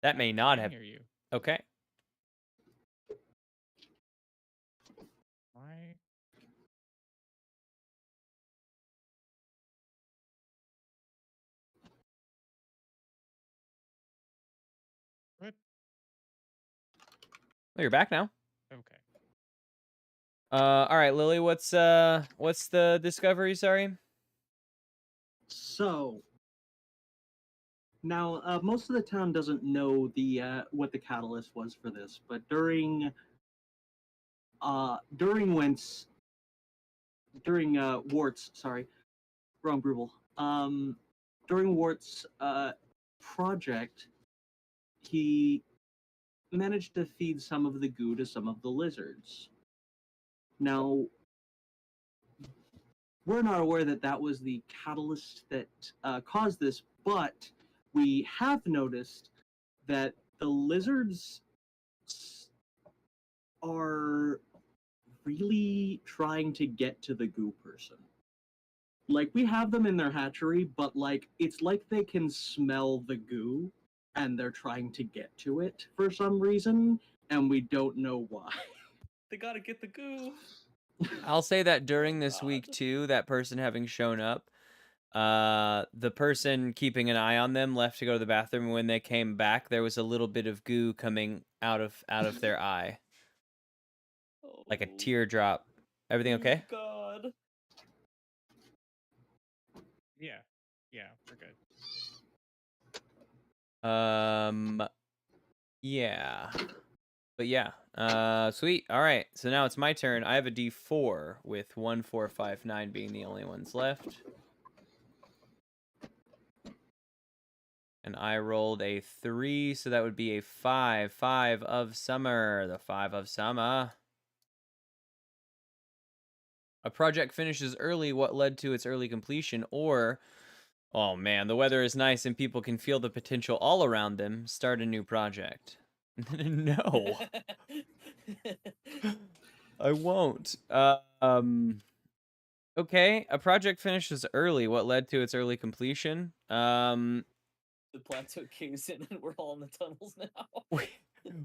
That may not I have. hear you. Okay. Why? What? Oh, you're back now. Okay. All right, Lily. What's the discovery? Sorry. So now, most of the town doesn't know the what the catalyst was for this, but during Wentz during Wart's sorry, wrong Brutal. During Wart's project, he managed to feed some of the goo to some of the lizards. Now, we're not aware that that was the catalyst that caused this, but we have noticed that the lizards are really trying to get to the goo person. Like, we have them in their hatchery, but like it's like they can smell the goo and they're trying to get to it for some reason, and we don't know why. They gotta get the goo. I'll say that during Oh, this week God. too, that person having shown up, the person keeping an eye on them left to go to the bathroom. And when they came back, there was a little bit of goo coming out of their eye, like a Oh, teardrop. Everything okay? God. Yeah. Yeah, we're good. Yeah. But yeah. Sweet. All right. So now it's my turn. I have a D4 with 1, 4, 5, 9 being the only ones left. And I rolled a 3, so that would be a 5. 5 of summer. The 5 of summer. A project finishes early. What led to its early completion? Or, oh man, the weather is nice and people can feel the potential all around them. Start a new project. No, I won't. Okay, a project finishes early. What led to its early completion? The plateau caves in and we're all in the tunnels now.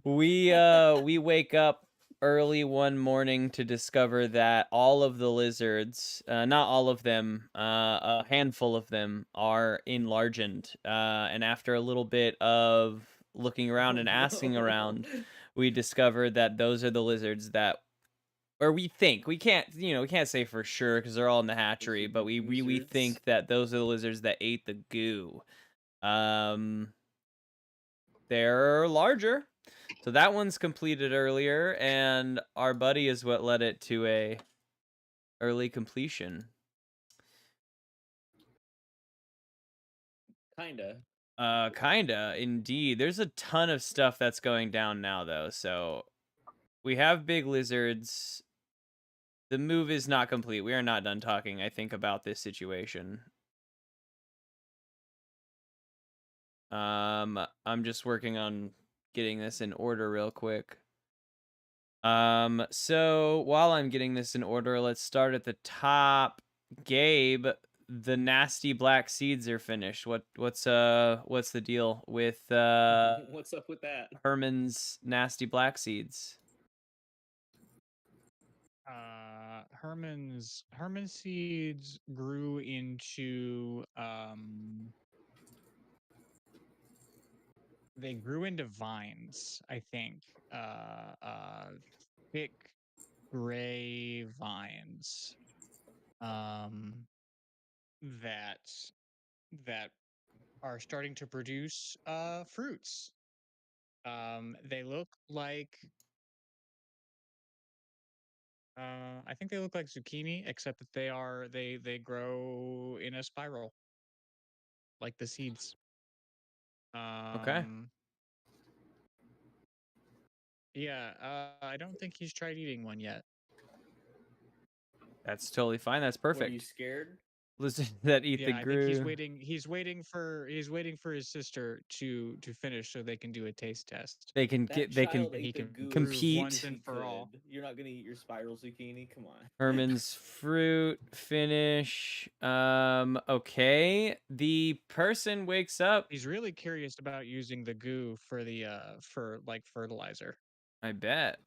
We wake up early one morning to discover that all of the lizards, not all of them, a handful of them are enlarged. And after a little bit of looking around Oh, and asking around, no. we discovered that those are the lizards that, or we think, we can't say for sure because they're all in the hatchery, but we Lizards. think that those are the lizards that ate the goo. They're larger. So that one's completed earlier, and our buddy is what led it to a early completion. Kinda. Kinda, indeed. There's a ton of stuff that's going down now, though. So we have big lizards. The move is not complete. We are not done talking, I think, about this situation. I'm just working on getting this in order real quick. So while I'm getting this in order, let's start at the top. Gabe, the nasty black seeds are finished. What's the deal with What's up with that? Herman's nasty black seeds? Herman's seeds grew into they grew into vines, I think. Thick gray vines. That that are starting to produce fruits. They look like I think they look like zucchini, except that they grow in a spiral, like the seeds. Okay, Yeah, I don't think he's tried eating one yet. that's totally fine. That's What, are you perfect. scared? Lizards that eat the Yeah, I think he's grew. waiting. He's waiting for his sister to finish so they can do a taste test. They can That get. They can child He ate the can goo as prove soon once as compete. he and for all. could. You're not gonna eat your spiral zucchini? Come on. Herman's fruit finish. Okay. The person wakes up. He's really curious about using the goo for the for like fertilizer. I bet.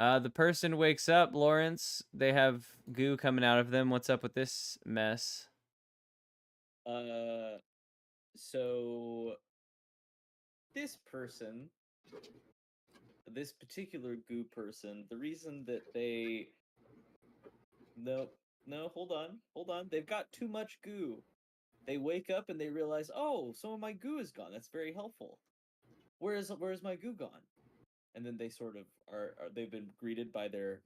The person wakes up, Lawrence. They have goo coming out of them. What's up with this mess? So this person, this particular goo person, the reason that they nope, No, hold on. They've got too much goo. They wake up and they realize, oh, some of my goo is gone. That's very helpful. Where's my goo gone? And then they sort of are they've been greeted by their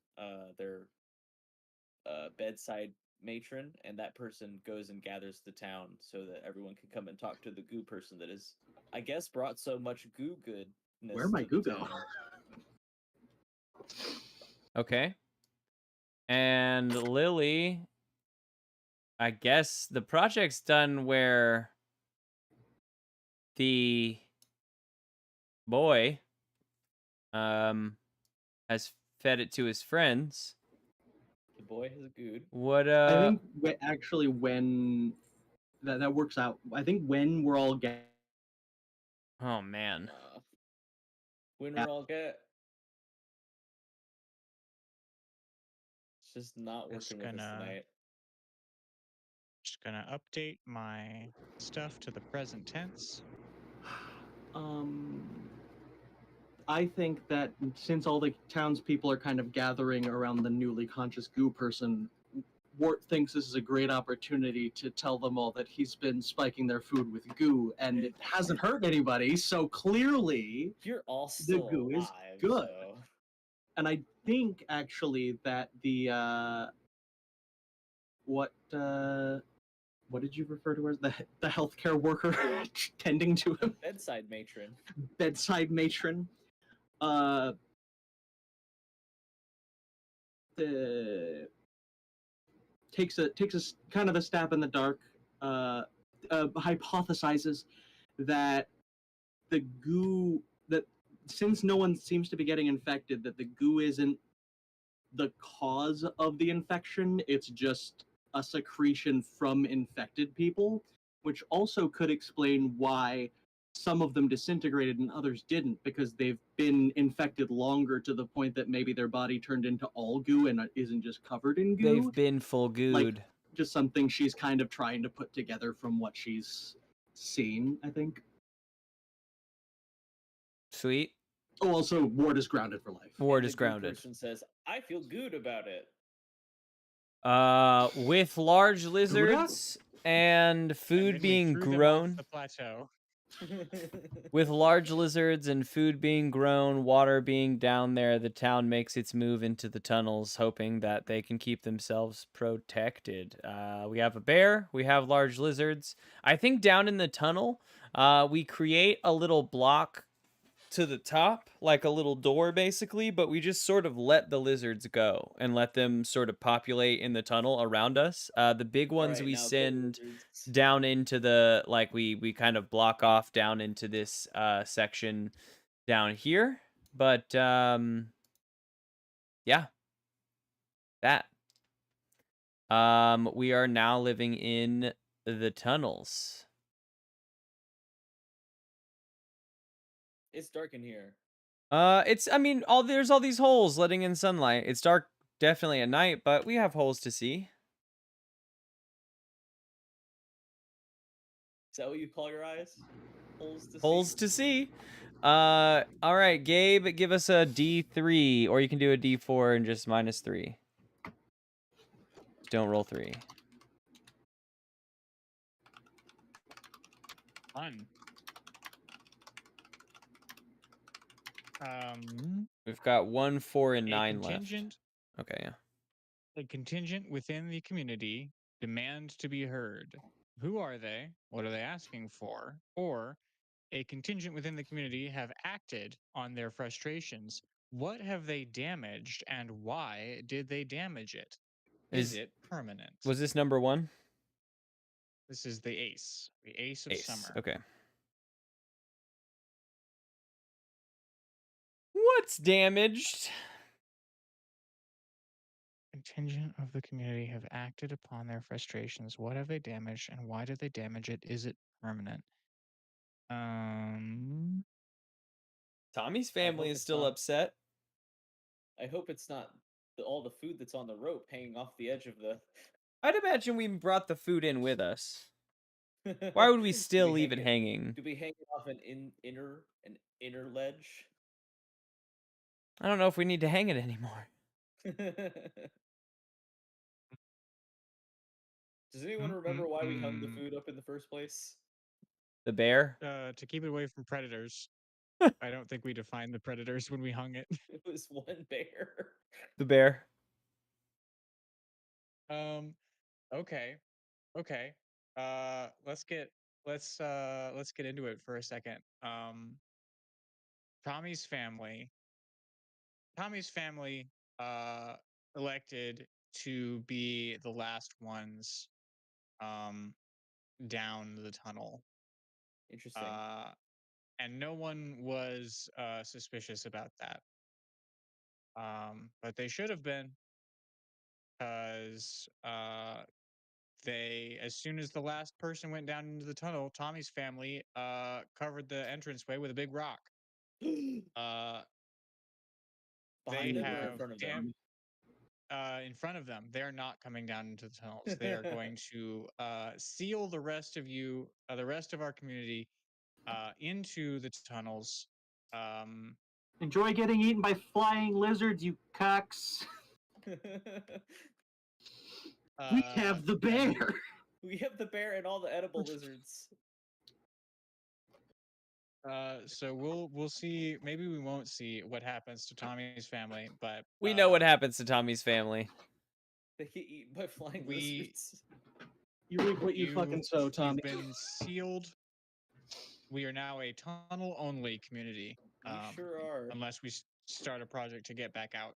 bedside matron, and that person goes and gathers the town so that everyone can come and talk to the goo person that is, I guess, brought so much goo Where goodness my to the goo go? town. Okay. And Lily, I guess the project's done where the boy has fed it to his friends. The boy has gooed. What I think actually when that works out. I think when we're all oh man. When we're all get. It's just not Just working with us tonight. Just gonna update my stuff to the present tense. I think that since all the townspeople are kind of gathering around the newly conscious goo person, Wart thinks this is a great opportunity to tell them all that he's been spiking their food with goo, and it hasn't hurt anybody, so clearly You're all the still goo is alive, good. so And I think actually that the what did you refer to as the healthcare worker tending to him, bedside matron. bedside matron, the takes a kind of a stab in the dark, hypothesizes that the goo that since no one seems to be getting infected, that the goo isn't the cause of the infection. It's just a secretion from infected people, which also could explain why some of them disintegrated and others didn't, because they've been infected longer to the point that maybe their body turned into all goo and isn't just covered in goo. They've been full gooed. Just something she's kind of trying to put together from what she's seen, I think. Sweet. Oh, also, Ward is grounded for life. Ward And is the goo grounded. person says, "I feel good about it." With large lizards and food And then we being threw them off grown. the plateau. With large lizards and food being grown, water being down there, the town makes its move into the tunnels, hoping that they can keep themselves protected. We have a bear, we have large lizards. I think down in the tunnel, we create a little block to the top, like a little door basically, but we just sort of let the lizards go and let them sort of populate in the tunnel around us. The big ones Alright, we now the send lizards. down into the, like, we kind of block off down into this section down here. But yeah, that we are now living in the tunnels. It's dark in here. It's, I mean, there's all these holes letting in sunlight. It's dark definitely at night, but we have holes to see. Is that what you call your eyes? Holes to Holes see? to see. All right, Gabe, give us a D3, or you can do a D4 and just -3. Don't roll 3. Fun. We've got 1, 4, and A 9 left. contingent, Okay, yeah. a contingent within the community demand to be heard. Who are they? What are they asking for? Or a contingent within the community have acted on their frustrations. What have they damaged and why did they damage it? Is it permanent? Was this number 1? This is the ace of Ace. summer. Okay. What's damaged? Contingent of the community have acted upon their frustrations. What have they damaged and why did they damage it? Is it permanent? Tommy's family is still upset. I hope it's not all the food that's on the rope hanging off the edge of the. I'd imagine we brought the food in with us. Why would we still leave it hanging? Do we hang it off an inner ledge? I don't know if we need to hang it anymore. Does anyone remember why we hung the food up in the first place? The bear? To keep it away from predators. I don't think we defined the predators when we hung it. It was one bear. The bear. Okay. Okay. Let's get into it for a second. Tommy's family. Tommy's family elected to be the last ones down the tunnel. Interesting. And no one was suspicious about that. But they should have been, because they, as soon as the last person went down into the tunnel, Tommy's family covered the entranceway with a big rock. Uh, Behind they them or in have front of them? in front of them. They're not coming down into the tunnels. They are going to seal the rest of you, the rest of our community, into the tunnels. Enjoy getting eaten by flying lizards, you cucks. We have the bear. We have the bear and all the edible lizards. So we'll see. Maybe we won't see what happens to Tommy's family, but We know what happens to Tommy's family. They get eaten by flying We- lizards. You reap what you fucking sow, Tommy. You've been sealed. We are now a tunnel-only community. We sure are. Unless we start a project to get back out.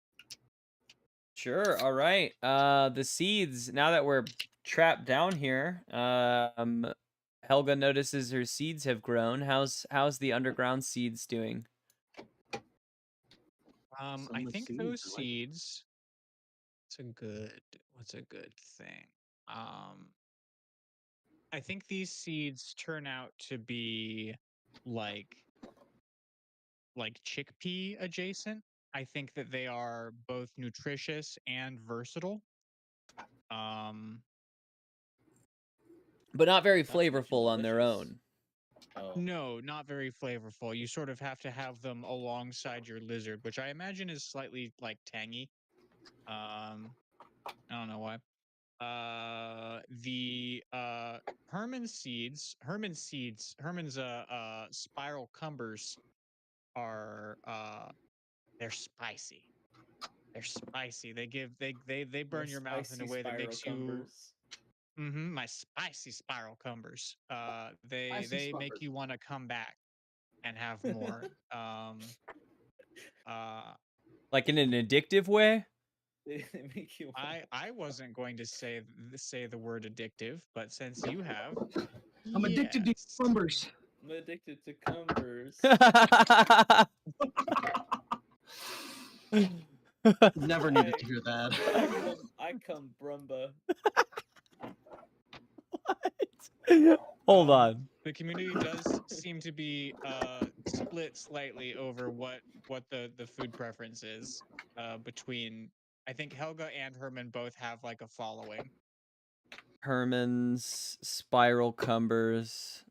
Sure. All right. The seeds. Now that we're trapped down here, Helga notices her seeds have grown. How's the underground seeds doing? I think those seeds. What's a good thing? I think these seeds turn out to be like chickpea adjacent. I think that they are both nutritious and versatile. But not very Not to mention flavorful on their delicious. own. Oh. No, not very flavorful. You sort of have to have them alongside your lizard, which I imagine is slightly like tangy. I don't know why. The Herman's spiral cumbers are they're spicy. They're spicy. They burn your mouth in a way that makes you my spicy spiral cumbers. They make you want to come back and have more. Like in an addictive way? They make you. I wasn't going to say the word addictive, but since you have, I'm addicted to cumbers. I'm addicted to cumbers. Never needed to hear that. I come Brumba. Hold on. The community does seem to be split slightly over what the food preference is between. I think Helga and Herman both have like a following. Herman's spiral cumbers.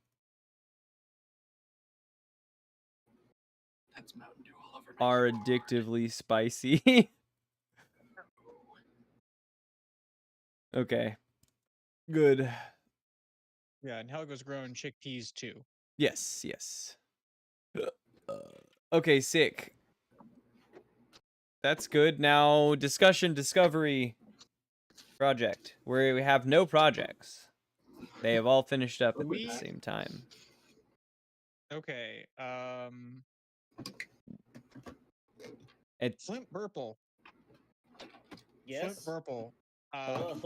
That's Mountain Dew all over me. Are addictively spicy. Okay. Good. Yeah, and Helga's growing chickpeas too. Yes, yes. Okay, sick. That's good. Now, discovery project, where we have no projects. They have all finished up at the same time. Okay. It's Flint Purple. Yes. Flint Purple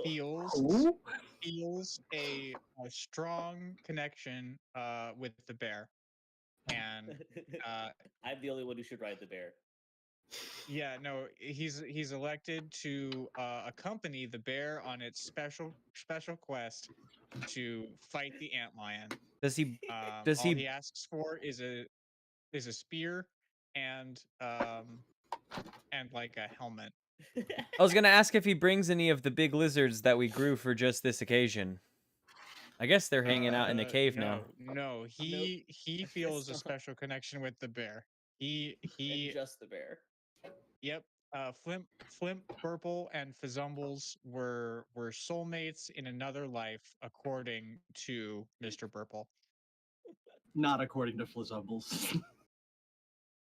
feels a strong connection with the bear, and I'm the only one who should ride the bear. yeah, no, he's elected to accompany the bear on its special quest to fight the antlion. Does he? All he asks for is a spear and like a helmet. I was gonna ask if he brings any of the big lizards that we grew for just this occasion. I guess they're hanging out in the cave now. No, he feels a special connection with the bear. He and just the bear. Yep. Flimp, Burple, and Fizzumbles were soulmates in another life, according to Mr. Burple. Not according to Flizzumbles.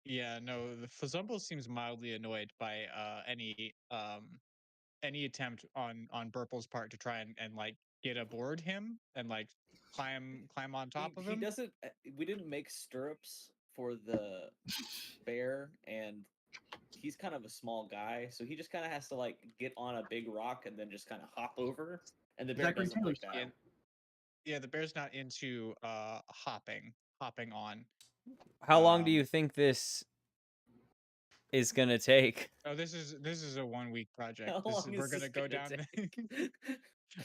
Yeah, no, the Fizzumbles seems mildly annoyed by any attempt on Burple's part to try and like get aboard him and like climb on top of He him. doesn't. We didn't make stirrups for the bear, and he's kind of a small guy, so he just kind of has to like get on a big rock and then just kind of hop over. And the bear Zachary doesn't like Taylor that. style. Yeah, the bear's not into hopping on. How long do Um, you think this is gonna take? Oh, this is a 1 week project. How long We're is gonna this go gonna down. take?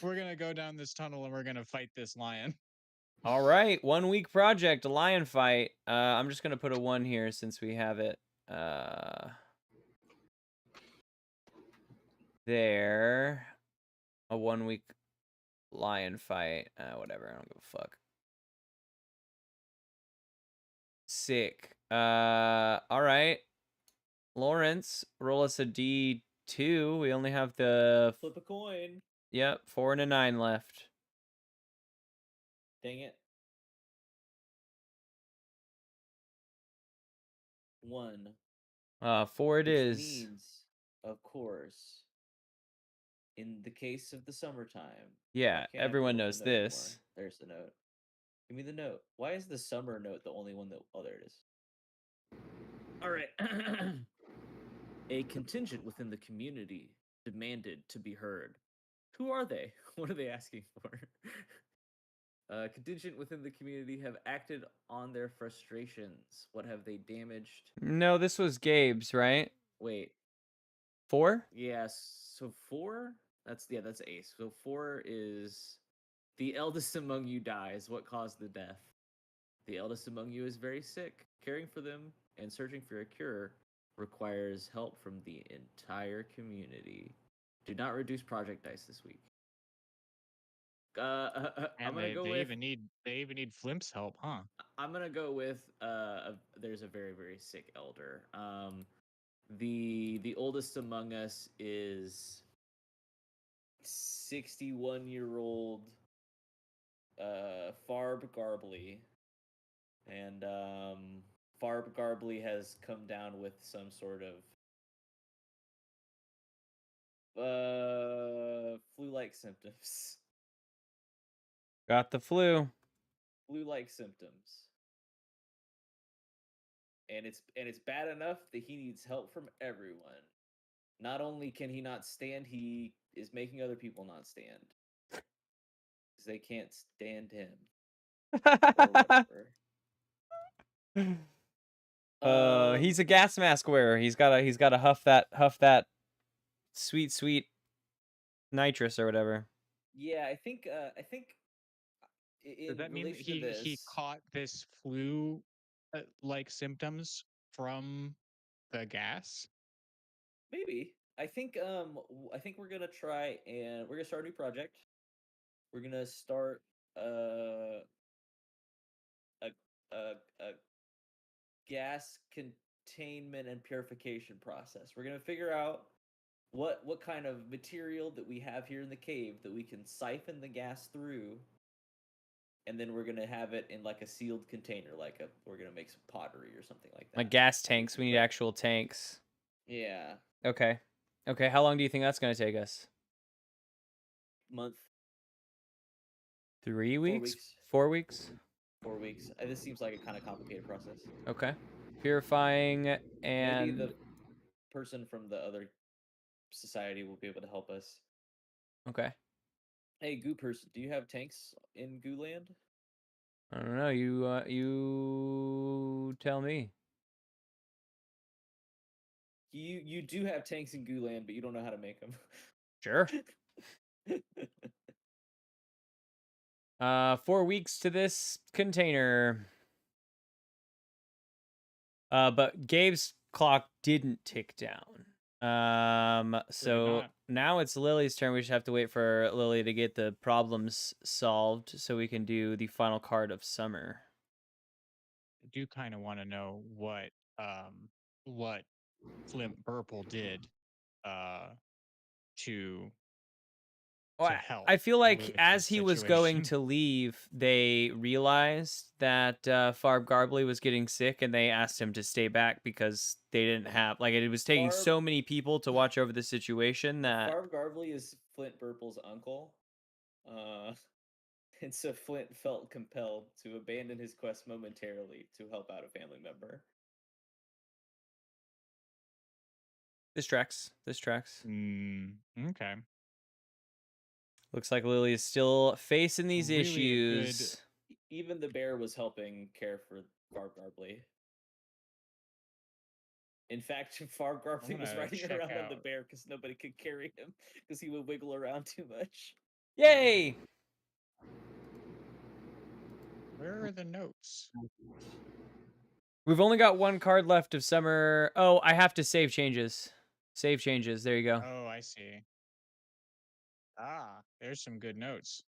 We're gonna go down this tunnel and we're gonna fight this lion. All right, 1 week project, a lion fight. I'm just gonna put a 1 here since we have it. There, a 1 week lion fight. Whatever. I don't give a fuck. Sick. All right. Lawrence, roll us a D2. We only have the Flip a coin. Yep, 4 and a 9 left. Dang it. 1. 4 it Which is. means, of course, in the case of the summertime. Yeah, why can't I everyone pull up knows the note anymore? this. There's the note. Give me the note. Why is the summer note the only one that? Oh, there it is. All right. A contingent within the community demanded to be heard. Who are they? What are they asking for? A contingent within the community have acted on their frustrations. What have they damaged? No, this was Gabe's, right? Wait. 4? Yes. So 4? That's Ace. So 4 is the eldest among you dies. What caused the death? The eldest among you is very sick. Caring for them and searching for a cure requires help from the entire community. Do not reduce project dice this week. I'm gonna go with. They even need Flimp's help, huh? I'm gonna go with. There's a very very sick elder. The oldest among us is 61-year-old Farb Garbly, and Farb Garbly has come down with some sort of flu-like symptoms. Got the flu. Flu-like symptoms. And it's bad enough that he needs help from everyone. Not only can he not stand, he is making other people not stand. Because they can't stand him. Or whatever. He's a gas mask wearer. He's gotta huff that sweet nitrous or whatever. Yeah, I think Does that mean that he caught this flu like symptoms from the gas? Maybe. I think we're gonna try and we're gonna start a new project. We're gonna start a gas containment and purification process. We're gonna figure out what kind of material that we have here in the cave that we can siphon the gas through, and then we're gonna have it in like a sealed container, we're gonna make some pottery or something like that. Like gas tanks. We need actual tanks. Yeah. Okay. How long do you think that's gonna take us? Month. 3 weeks? 4 weeks. 4 weeks? 4 weeks. This seems like a kind of complicated process. Okay. Purifying and maybe the person from the other society will be able to help us. Okay. Hey, Goo person, do you have tanks in Goo Land? I don't know. You tell me. You do have tanks in Goo Land, but you don't know how to make them. Sure. 4 weeks to this container. But Gabe's clock didn't tick down. So now it's Lily's turn. We just have to wait for Lily to get the problems solved so we can do the final card of summer. I do kind of want to know what Flint Burple did to Well, help. I feel like with as this he was going situation. to leave, they realized that Farb Garbly was getting sick, and they asked him to stay back because they didn't have like it was taking Farb- so many people to watch over the situation that Farb Garbly is Flint Burple's uncle. And so Flint felt compelled to abandon his quest momentarily to help out a family member. this tracks. This tracks. Okay. Looks like Lily is still facing these Really a good- issues. Even the bear was helping care for Farb Garbly. In fact, Farb Garbly was gonna riding check around on the out. bear because nobody could carry him because he would wiggle around too much. Yay! Where are the notes? We've only got one card left of summer. Oh, I have to save changes. Save changes. There you go. Oh, I see. Ah, there's some good notes.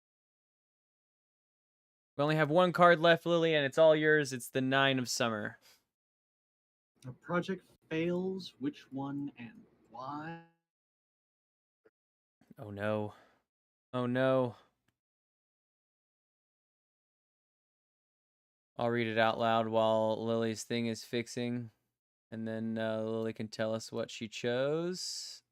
We only have one card left, Lily, and it's all yours. It's the 9 of summer. A project fails. Which one and why? Oh no. Oh no. I'll read it out loud while Lily's thing is fixing. And then Lily can tell us what she chose.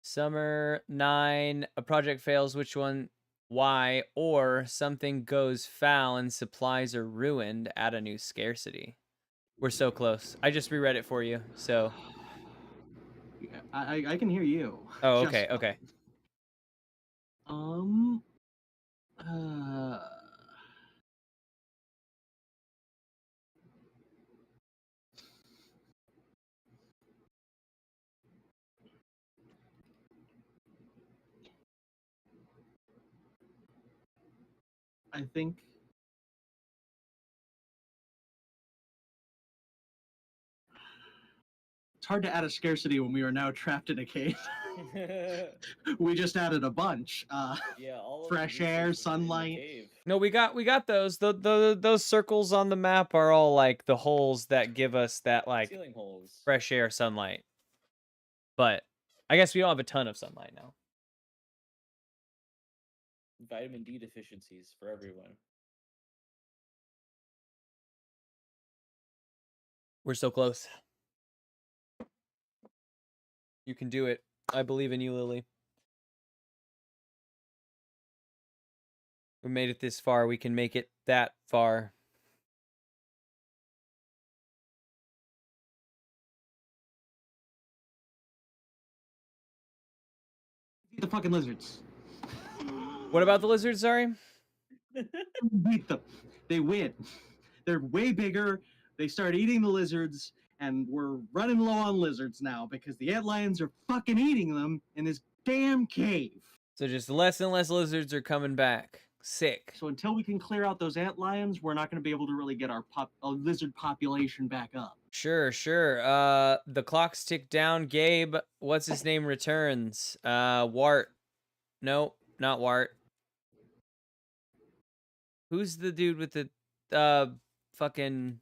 Summer 9. A project fails. Which one? Why? Or something goes foul and supplies are ruined. Add a new scarcity. We're so close. I just reread it for you. So. Yeah, I can hear you. Oh, just okay. fine. Okay. Uh, I think it's hard to add a scarcity when we are now trapped in a cave. We just added a bunch. Yeah, all of Fresh the air, resources were in the sunlight. cave. No, we got those. Those circles on the map are all like the holes that give us that like Ceiling holes. fresh air sunlight. But I guess we don't have a ton of sunlight now. Vitamin D deficiencies for everyone. We're so close. You can do it. I believe in you, Lily. We made it this far. We can make it that far. The fucking lizards. What about the lizards, sorry? Beat them. They win. They're way bigger. They start eating the lizards, and we're running low on lizards now because the antlions are fucking eating them in this damn cave. So just less and less lizards are coming back. Sick. So until we can clear out those antlions, we're not going to be able to really get our lizard population back up. Sure. The clocks tick down. Gabe, what's his name, returns. Wart. Nope, not Wart. Who's the dude with the fucking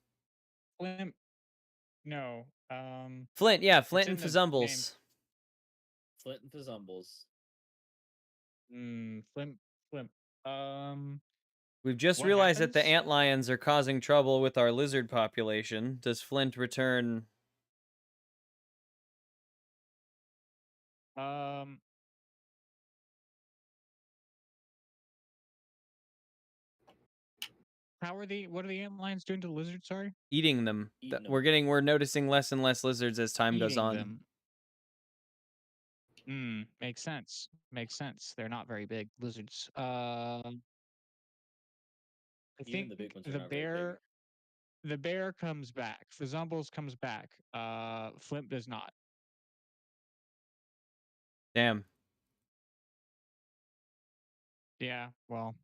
Flint. No. Flint? Yeah, Flint in and the Fazumbles. Flint and Fazumbles. Flint. We've just What realized that the happens? antlions are causing trouble with our lizard population. Does Flint return? What are the antlions doing to the lizards? Sorry. Eating them. Eating them. We're noticing less and less lizards as time goes Eating on. them. Makes sense. Makes sense. They're not very big lizards. I Even think the big ones are the not very the bear comes back. Fazumbles comes back. Flint does not. Damn. Yeah. Well.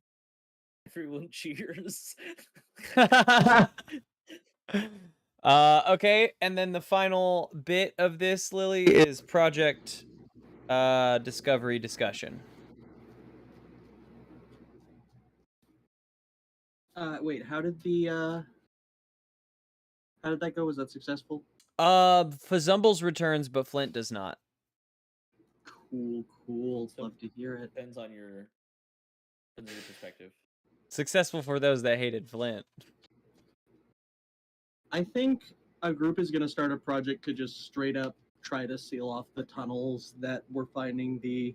Everyone cheers. Okay, and then the final bit of this, Lily, is project discovery discussion. Wait, how did that go? Was that successful? Fazumbles returns, but Flint does not. Cool. So- Love to hear it. Depends on your perspective. Successful for those that hated Flint. I think a group is going to start a project to just straight up try to seal off the tunnels that we're finding the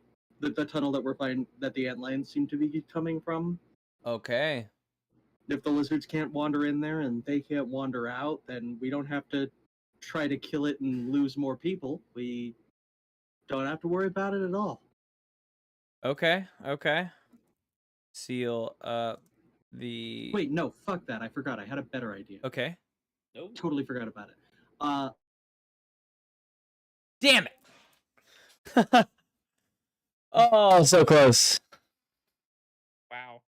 tunnel that we're finding that the antlions seem to be coming from. Okay. If the lizards can't wander in there and they can't wander out, then we don't have to try to kill it and lose more people. We don't have to worry about it at all. Okay. Seal the... Wait, no, fuck that. I forgot. I had a better idea. Okay. Nope. Totally forgot about it. Damn it! Oh, so close. Wow.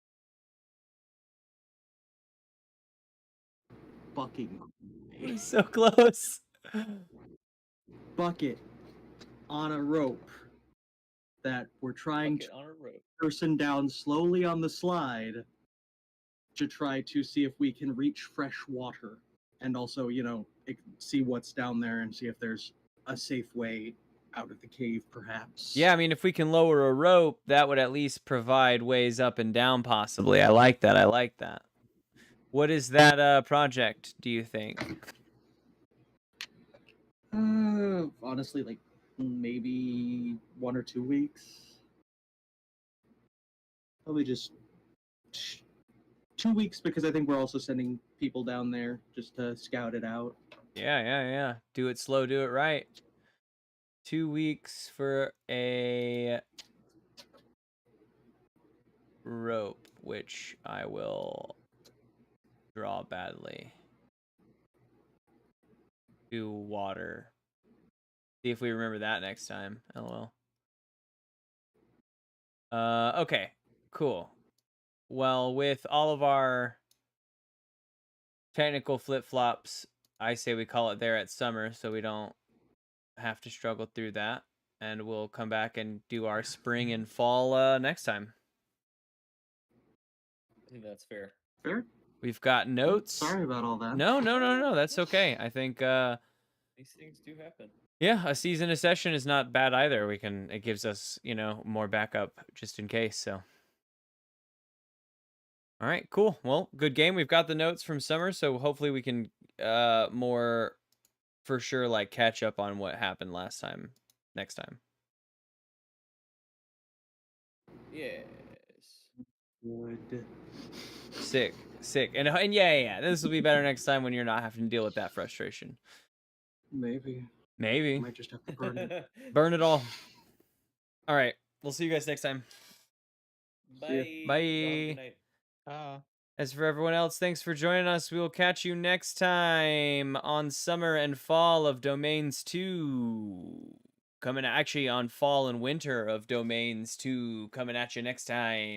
Bucking. So close. Bucket on a rope that we're trying to Bucket on a rope. person down slowly on the slide to try to see if we can reach fresh water and also, see what's down there and see if there's a safe way out of the cave, perhaps. Yeah, I mean, if we can lower a rope, that would at least provide ways up and down, possibly. I like that. What is that project, do you think? Honestly, like maybe 1 or 2 weeks. Probably just 2 weeks because I think we're also sending people down there just to scout it out. Yeah. Do it slow, do it right. 2 weeks for a rope, which I will draw badly. To water. See if we remember that next time. LOL. Okay, cool. Well, with all of our technical flip-flops, I say we call it there at summer so we don't have to struggle through that. And we'll come back and do our spring and fall next time. I think that's fair. Fair? We've got notes. Sorry about all that. No. That's okay. I think These things do happen. yeah, a season a session is not bad either. It gives us, more backup just in case. So all right, cool. Well, good game. We've got the notes from summer, so hopefully we can more for sure like catch up on what happened last time next time. Yes. Good. Sick. And yeah. This will be better next time when you're not having to deal with that frustration. Maybe. I Maybe. might just have to burn it. Burn it all. All right. We'll see you guys next time. Bye. Bye. Y'all have a good night. As for everyone else, thanks for joining us. We will catch you next time on Summer and Fall of Domains 2. Coming actually on Fall and Winter of Domains 2 coming at you next time.